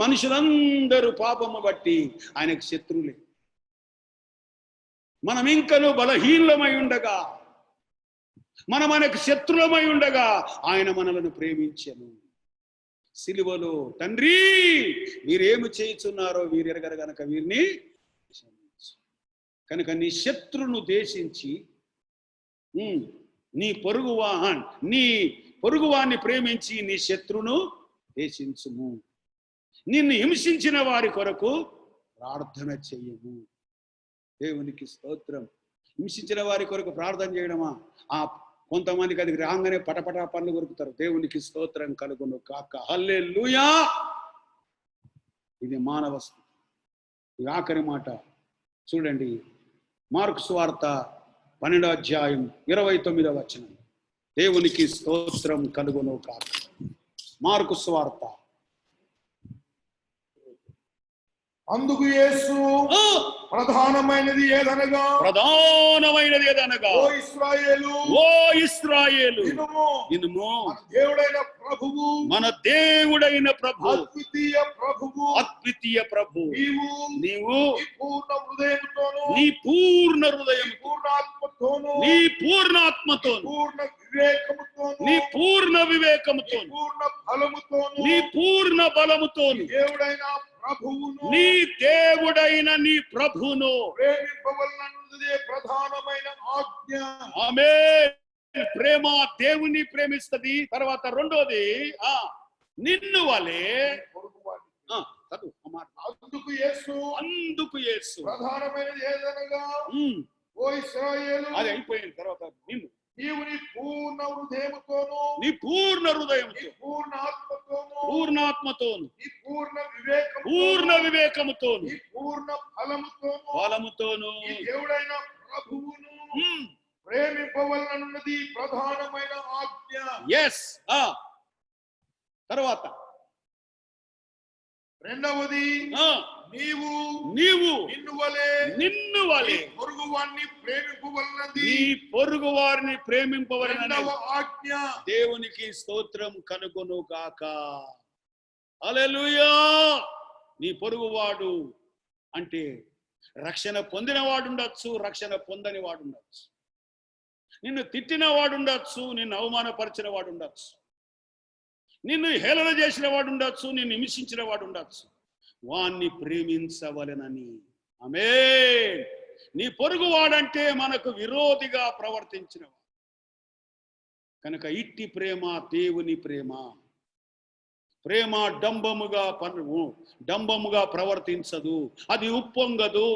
మనుషులందరూ పాపము బట్టి ఆయనకు శత్రువులే. మనం ఇంకను బలహీనమై ఉండగా, మనకు శత్రులమై ఉండగా ఆయన మనలను ప్రేమించెను. సిలువలో తండ్రి వీరేమి చేయుచున్నారో వీరెరగరు గనక వీరిని క్షమించు. కనుక నీ శత్రును దేశించి నీ పొరుగువాన్ని ప్రేమించి నీ శత్రును దేశించుము. నిన్ను హింసించిన వారి కొరకు ప్రార్థన చెయ్యము. దేవునికి స్తోత్రం. హింసించిన వారి కొరకు ప్రార్థన చేయడమా? కొంతమందికి అది రాగానే పటపటా పనులు కొరుకుతారు. దేవునికి స్తోత్రం కలుగును కాక. హల్లెలూయా. ఇది మానవ స్థితి. ఈ ఆఖరి మాట చూడండి, మార్కు సువార్త 12వ అధ్యాయం 29వ వచనం. దేవునికి స్తోత్రం కలుగును కాక. మార్కు సువార్త అందుకు యేసు ప్రధానమైనది ఏదనగా ఓ ఇశ్రాయేలు వినుము, మన దేవుడైన ప్రభువు అద్వితీయ ప్రభు నీవు నీ పూర్ణ హృదయంతోను, నీ పూర్ణాత్మతోను, నీ పూర్ణ వివేకముతో, నీ పూర్ణ వివేకముతోను, నీ పూర్ణ నీ పూర్ణ బలముతోను నీ దేవుడైన నీ ప్రభువును ప్రేమింపవలనన్నదే ప్రధానమైన ఆజ్ఞ. ఆమేన్. ప్రేమ దేవుని ప్రేమిస్తది. తర్వాత రెండోది నిన్ను వలే చదువు ఆ మాట. అందుకు యేసు ప్రధానమైనది ఏదనగా ఓ ఇశ్రాయేలు, అది అయిపోయిన తర్వాత నీవు నీ పూర్ణ హృదయముతోను, నీ పూర్ణ హృదయంతో, పూర్ణ ఆత్మతోను, పూర్ణాత్మతోను, నీ పూర్ణ వివేకముతోను, నీ పూర్ణ ఫలముతోను, బలముతోను నీ దేవుడైన ప్రభువును ప్రేమింపవలనన్నది ప్రధానమైన ఆజ్ఞ. ఎస్. తర్వాత రెండవది నీవు నిన్ను వలే పొరుగువారిని ప్రేమింపవలనది నీ పొరుగు వారిని ప్రేమింపవలనది రెండవ ఆజ్ఞ. దేవునికి స్తోత్రం కనుగొను గాక. హల్లెలూయా. నీ పొరుగువాడు అంటే రక్షణ పొందిన వాడు ఉండొచ్చు, రక్షణ పొందని వాడు ఉండొచ్చు, నిన్ను తిట్టిన వాడు ఉండొచ్చు, నిన్ను అవమానపరిచిన వాడు ఉండొచ్చు, నిన్ను హేళన చేసిన వాడు ఉండొచ్చు, నిన్ను హింసించిన వాడు ఉండొచ్చు. వాణ్ణి ప్రేమించవలెనని. ఆమేన్. నీ పొరుగు వాడంటే మనకు విరోధిగా ప్రవర్తించిన వాడు కనుక ఇట్టి ప్రేమ దేవుని ప్రేమ. ప్రేమ డంబముగా ప్రవర్తించదు, అది ఉప్పొంగదు.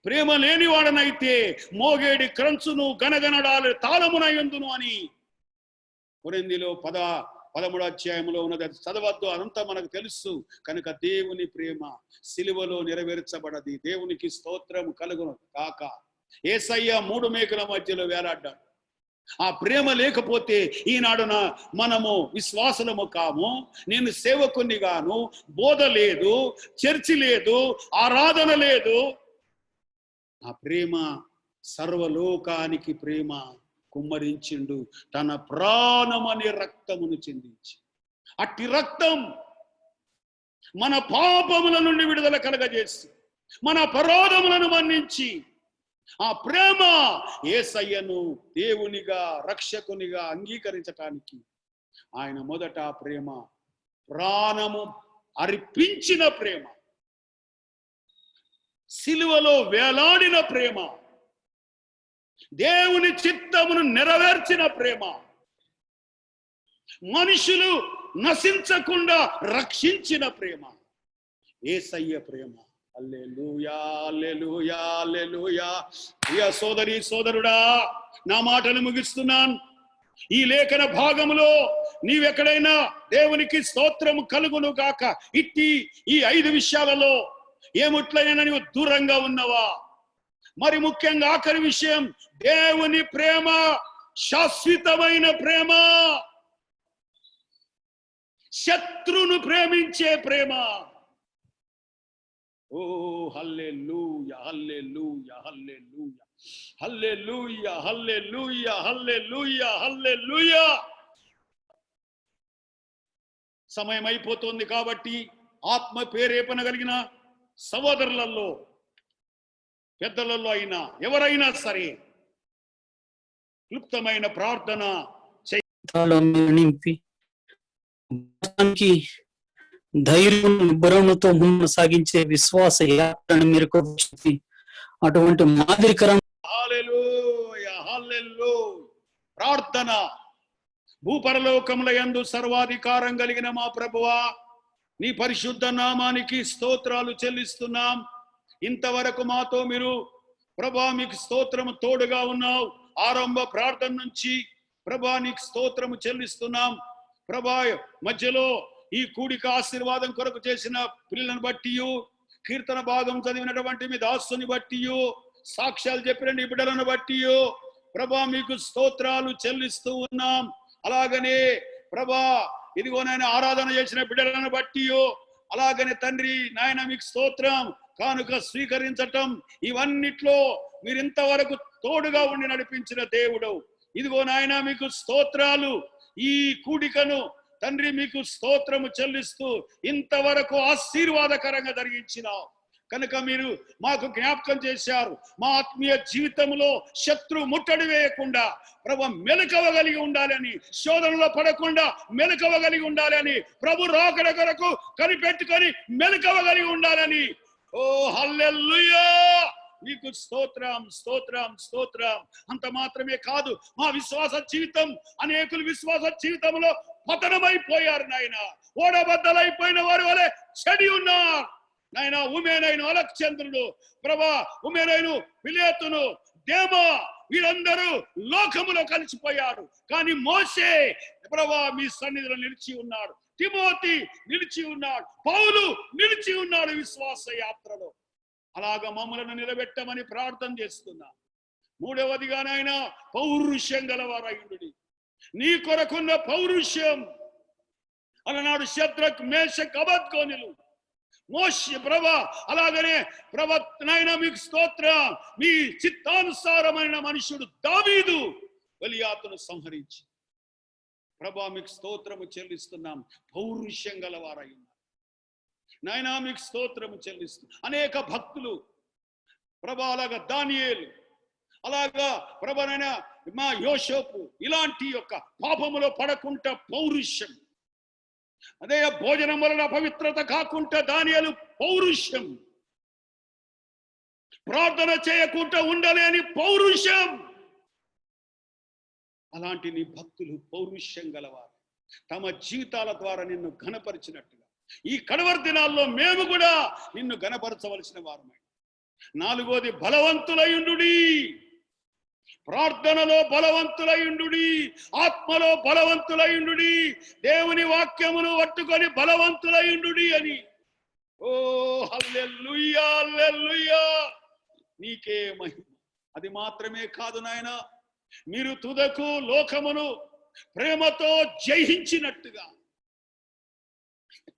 ప్రేమ లేనివాడనైతే మోగేడి క్రంచును గనగనడాలు తాళమునయందును అని కొరింథీలో 13వ అధ్యాయంలో ఉన్నది. అది చదవద్దు, అదంతా మనకు తెలుసు. కనుక దేవుని ప్రేమ సిలువలో నెరవేర్చబడది. దేవునికి స్తోత్రం కలుగును కాక. యేసయ్య 3 మేకల మధ్యలో వేలాడ్డాడు. ఆ ప్రేమ లేకపోతే ఈనాడున మనము విశ్వాసులము కాము. నేను సేవకుని గాను, బోధ లేదు, చర్చి లేదు, ఆరాధన లేదు. ఆ ప్రేమ సర్వలోకానికి ప్రేమ కుమ్మరించిండు, తన ప్రాణమనే రక్తమును చెందించి. అట్టి రక్తం మన పాపముల నుండి విడుదల కలగజేసి, మన అపరాధములను మన్నించి, ఆ ప్రేమ యేసయ్యను దేవునిగా రక్షకునిగా అంగీకరించటానికి ఆయన మొదట ప్రేమ ప్రాణము అర్పించిన ప్రేమ, సిలువలో వేలాడిన ప్రేమ, దేవుని చిత్తమును నెరవేర్చిన ప్రేమ, మనుషులు నశించకుండా రక్షించిన ప్రేమ యేసయ్య ప్రేమ. హల్లెలూయా, హల్లెలూయా, హల్లెలూయా. ప్రియ సోదరి సోదరుడా, నా మాటలు ముగిస్తున్నాను. ఈ లేఖన భాగములో నీవెక్కడైనా దేవునికి స్తోత్రము కలుగును గాక ఇట్టి ఈ 5 విషయాలలో ఏముట్లైనా నీవు దూరంగా ఉన్నవా? మరి ముఖ్యంగా ఆఖరి విషయం, దేవుని ప్రేమ శాశ్వతమైన ప్రేమ, శత్రును ప్రేమించే ప్రేమ. ఓ హల్లెలూయా, హల్లెలూయా, హల్లెలూయా, హల్లెలూయా, హల్లెలూయా, హల్లెలూయా, హల్లెలూయా. సమయం అయిపోతుంది కాబట్టి ఆత్మ ప్రేరేపణ కలిగిన సహోదరులలో, పెద్దలలో అయినా ఎవరైనా సరే క్లుప్తమైన ప్రార్థన నింపి ధైర్యం నిబ్బరముతో ముందు సాగించే విశ్వాస యాత్రను మీరు అటువంటి మాదిరికరం. హల్లెలూయా, హల్లెలూయా. ప్రార్థన. భూపరలోకముల యందు సర్వాధికారం కలిగిన మా ప్రభువా, నీ పరిశుద్ధ నామానికి స్తోత్రాలు చెల్లిస్తున్నాం. ఇంతవరకు మాతో మీరు ప్రభా మీకు స్తోత్రము తోడుగా ఉన్నావు. ఆరంభ ప్రార్థన నుంచి ప్రభా నీకు స్తోత్రము చెల్లిస్తున్నాం. ప్రభా మధ్యలో ఈ కూడిక ఆశీర్వాదం కొరకు చేసిన పిల్లలను బట్టి, కీర్తన భాగం చదివినటువంటి మీ దాసుని బట్టి, సాక్ష్యాలు చెప్పిన నీ బిడ్డలను బట్టి ప్రభా మీకు స్తోత్రాలు చెల్లిస్తూ ఉన్నాం. అలాగనే ప్రభా ఇదిగోనైనా ఆరాధన చేసిన బిడ్డలను బట్టి అలాగనే తండ్రి నాయన మీకు స్తోత్రం, కానుక స్వీకరించటం, ఇవన్నిట్లో మీరు ఇంతవరకు తోడుగా ఉండి నడిపించిన దేవుడు. ఇదిగో నాయన మీకు స్తోత్రాలు. ఈ కూడికను తండ్రి మీకు స్తోత్రము చెల్లిస్తూ ఇంతవరకు ఆశీర్వాదకరంగా జరిగించినావు కనుక మీరు మాకు జ్ఞాపకం చేశారు. మా ఆత్మీయ జీవితంలో శత్రు ముట్టడి వేయకుండా ప్రభు మెలకువగలిగి ఉండాలని, శోధనలో పడకుండా మెలకువగలిగి ఉండాలని, ప్రభు రాకడ కొరకు కనిపెట్టుకొని మెలకువగలిగి ఉండాలని. ఓ హల్లెలూయా, మీకు స్తోత్రం స్తోత్రం స్తోత్రం. అంత మాత్రమే కాదు, మా విశ్వాస జీవితం, అనేకులు విశ్వాస జీవితంలో పతనమైపోయారు నాయన. ఓడబద్దలైపోయిన వారి వలె చెడి ఉన్నారు నాయన. ఉమేనైను, అలక్చంద్రుడు, ప్రభా ఉమేనైను, పిలేతును, దేమా, వీరందరూ లోకములో కలిసిపోయారు. కానీ మోషే ప్రభా మీ సన్నిధిలో నిలిచి ఉన్నాడు. తిమోతి నిలిచి ఉన్నాడు. పౌలు నిలిచి ఉన్నాడు విశ్వాస యాత్రలో. అలాగా మమ్మలను నిలబెట్టమని ప్రార్థన చేస్తున్నా. మూడవదిగా నాయన పౌరుషం గలవారయుడి, నీ కొరకున్న పౌరుషం. అలనాడు శద్రక్, మేషక్, అబద్గోనులు, మోషే ప్రభా, అలాగనే ప్రభా నాయన మీకు స్తోత్రం, మీ చిత్తానుసారమైన మనుషుడు దావీదు గొలియాతును సంహరించి ప్రభా మీకు స్తోత్రము చెల్లిస్తున్నాం. పౌరుషం గలవారై ఉన్నారు నాయన, మీకు స్తోత్రము చెల్లిస్తూ అనేక భక్తులు ప్రభా, అలాగా దానియేలు, అలాగా ప్రభనైనా మా యోసేపు, ఇలాంటి యొక్క పాపములో పడకుండా పౌరుషం, అదే భోజనం వలన పవిత్రత కాకుండా దానియేలు పౌరుషం, ప్రార్థన చేయకుండా ఉండలేని పౌరుషం. అలాంటి నీ భక్తులు పౌరుషం గలవారు తమ జీవితాల ద్వారా నిన్ను ఘనపరిచినట్టుగా ఈ కడవరి దినాల్లో మేము కూడా నిన్ను ఘనపరచవలసిన వారమై. నాలుగోది బలవంతులయుండుడి, ప్రార్థనలో బలవంతులయుండుడి, ఆత్మలో బలవంతులయుండుడి, దేవుని వాక్యమును పట్టుకొని బలవంతులయుండుడి అని. ఓ హల్లెలూయా హల్లెలూయా, నీకే మహిమ. అది మాత్రమే కాదు నాయన, మీరు తుదకు లోకమును ప్రేమతో జయించినట్టుగా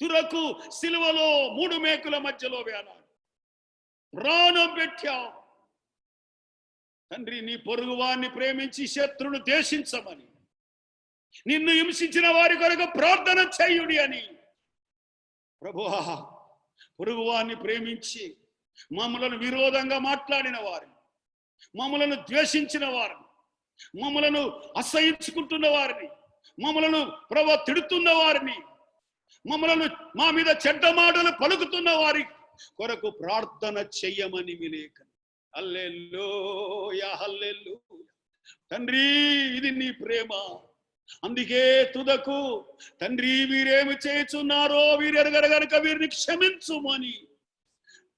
తురకు సిలువలో 3 మేకుల మధ్యలో వేలాడు, ప్రాణం పెట్టావు తండ్రి. నీ పొరుగువాన్ని ప్రేమించి శత్రును ద్వేషించమని, నిన్ను హింసించిన వారి కొరకు ప్రార్థన చేయుడి అని. ప్రభువా, పొరుగువాన్ని ప్రేమించి మమ్మలను విరోధంగా మాట్లాడిన వారిని, మమ్మలను ద్వేషించిన వారిని, మమ్మలను అసహించుకుంటున్న వారిని, మమ్మలను ప్రభు తిడుతున్న వారిని, మమ్మలను మా మీద చెడ్డ మాటలు పలుకుతున్న వారి కొరకు ప్రార్థన చెయ్యమని మీ లేఖనం. హల్లెలూయా హల్లెలూయా. తండ్రి, ఇది నీ ప్రేమ. అందుకే తుదకు తండ్రి వీరేమి చేయుచున్నారో వీరెరగరు గనుక వీరిని క్షమించుమని,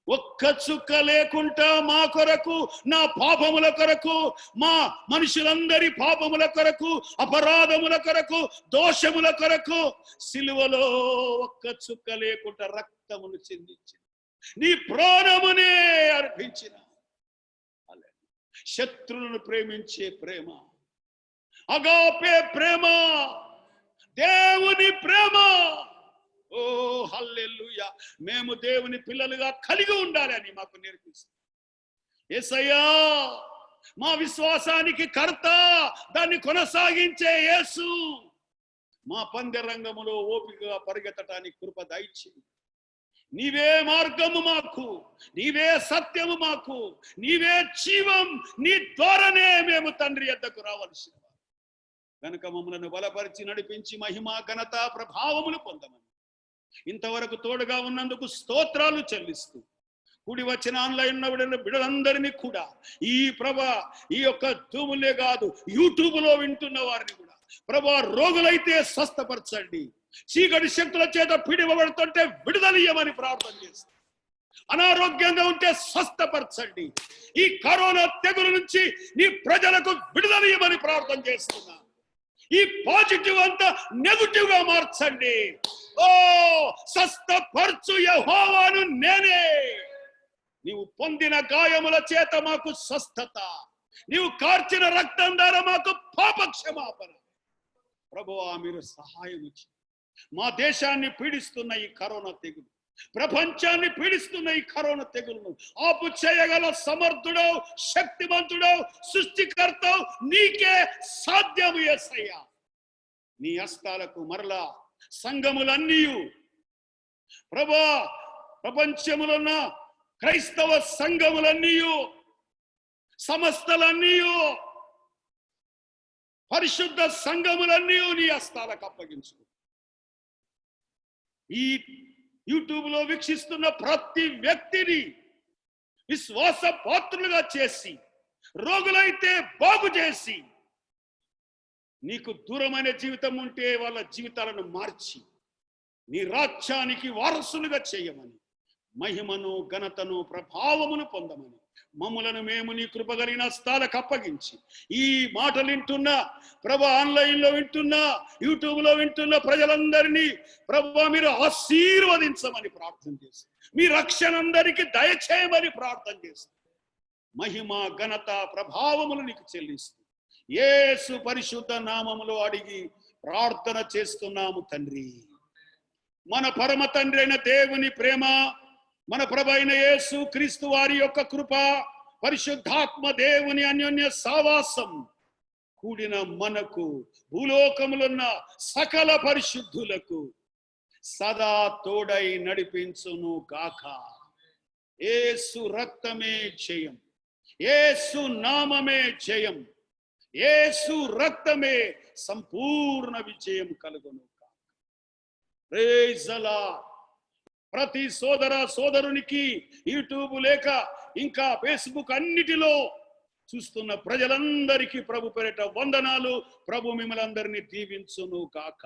ఒక్క చుక్క లేకుండా మా కొరకు, నా పాపముల కొరకు, మా మనుషులందరి పాపముల కొరకు, అపరాధముల కొరకు, దోషముల కొరకు సిలువలో ఒక్క చుక్క లేకుండా రక్తమును చిందించి నీ ప్రాణమునే అర్పించిన శత్రువులను ప్రేమించే ప్రేమ, అగాపే ప్రేమ, దేవుని ప్రేమ. ఓ హల్లెలూయా, మేము దేవుని పిల్లలుగా కలిగి ఉండాలని మాకు నేర్పిస్తుంది. యేసయ్యా మా విశ్వాసానికి కర్త, దాన్ని కొనసాగించే యేసు మా పందె రంగములో ఓపికగా పరిగెత్తటానికి కృప దయచేయి. నీవే మార్గము మాకు, నీవే సత్యము మాకు, నీవే జీవం. నీ ద్వారానే మేము తండ్రి యొద్దకు రావలసిన వారు కనుక మమ్మలను బలపరిచి నడిపించి మహిమ ఘనత ప్రభావములు పొందమని ఇంతవరకు తోడుగా ఉన్నందుకు స్తోత్రాలు చెల్లిస్తూ, కూడి వచ్చిన ఆన్లైన్ బిడ్డలందరినీ కూడా ఈ ఈ యొక్క జూములే కాదు, యూట్యూబ్ లో వింటున్న వారిని కూడా ప్రభా రోగులైతే స్వస్థపరచండి, చీకటి శక్తుల చేత పిడివబడుతుంటే విడుదలయ్యమని ప్రార్థన చేస్తాం. అనారోగ్యంగా ఉంటే స్వస్థపరచండి. ఈ కరోనా తెగులు నుంచి నీ ప్రజలకు విడుదలయ్యమని ప్రార్థన చేస్తున్నా. ఈ పాజిటివ్ అంతా నెగటివ్ గా మార్చండి. ఓ స్వస్థపరచు యెహోవాను నేనే. నీవు పొందిన గాయముల చేత మాకు స్వస్థత, నీవు కార్చిన రక్తం ద్వారా మాకు పాప క్షమాపణ. ప్రభువా, మీరు సహాయం ఇచ్చి మా దేశాన్ని పీడిస్తున్న ఈ కరోనా తెగులు ప్రపంచాన్ని పీడిస్తున్న ఈ కరోనా తెగులను ఆపు చేయగల సమర్థుడో శక్తివంతుడో సృష్టికర్త నీకే సాధ్యము యేసయ్యా. నీ హస్తాలకు మరలా సంఘములన్నీ ప్రభా, ప్రపంచములో ఉన్న క్రైస్తవ సంఘములన్నీ సమస్తలన్నీ పరిశుద్ధ సంఘములన్నీ నీ హస్తాలకు అప్పగించు. ఈ యూట్యూబ్ లో వీక్షిస్తున్న ప్రతి వ్యక్తిని విశ్వాస పాత్రులుగా చేసి, రోగులైతే బాగు చేసి, నీకు దూరమైన జీవితం ఉంటే వాళ్ళ జీవితాలను మార్చి నీ రాజ్యానికి వారసులుగా చేయమని, మహిమను ఘనతను ప్రభావమును పొందమని మమ్ములను మేము నీ కృప కలిగిన స్థాలకు అప్పగించి, ఈ మాటలు వింటున్న ప్రభా, ఆన్లైన్ లో వింటున్న, యూట్యూబ్ లో వింటున్న ప్రజలందరినీ ప్రభా మీరు ఆశీర్వదించమని ప్రార్థన చేసి, మీ రక్షణ అందరికీ దయచేయమని ప్రార్థన చేసి, మహిమ ఘనత ప్రభావములు నీకు చెల్లిస్తూ యేసు పరిశుద్ధ నామములో అడిగి ప్రార్థన చేస్తున్నాము తండ్రి. మన పరమ తండ్రి అయిన దేవుని ప్రేమ, మన ప్రభు అయిన యేసు క్రీస్తు వారి యొక్క కృప, పరిశుద్ధాత్మ దేవుని అన్యోన్య సావాసం కూడిన మనకు, భూలోకములున్న సకల పరిశుద్ధులకు సదా తోడై నడిపించును గాక. యేసు రక్తమే జయం, యేసు నామమే జయం, యేసు రక్తమే సంపూర్ణ విజయం కలుగును. Praise the Lord. ప్రతి సోదర సోదరునికి యూట్యూబ్ లేక ఇంకా ఫేస్బుక్ అన్నిటిలో చూస్తున్న ప్రజలందరికీ ప్రభు పేరిట వందనాలు. ప్రభు మిమ్మల్ని అందరినీ దీవించును గాక.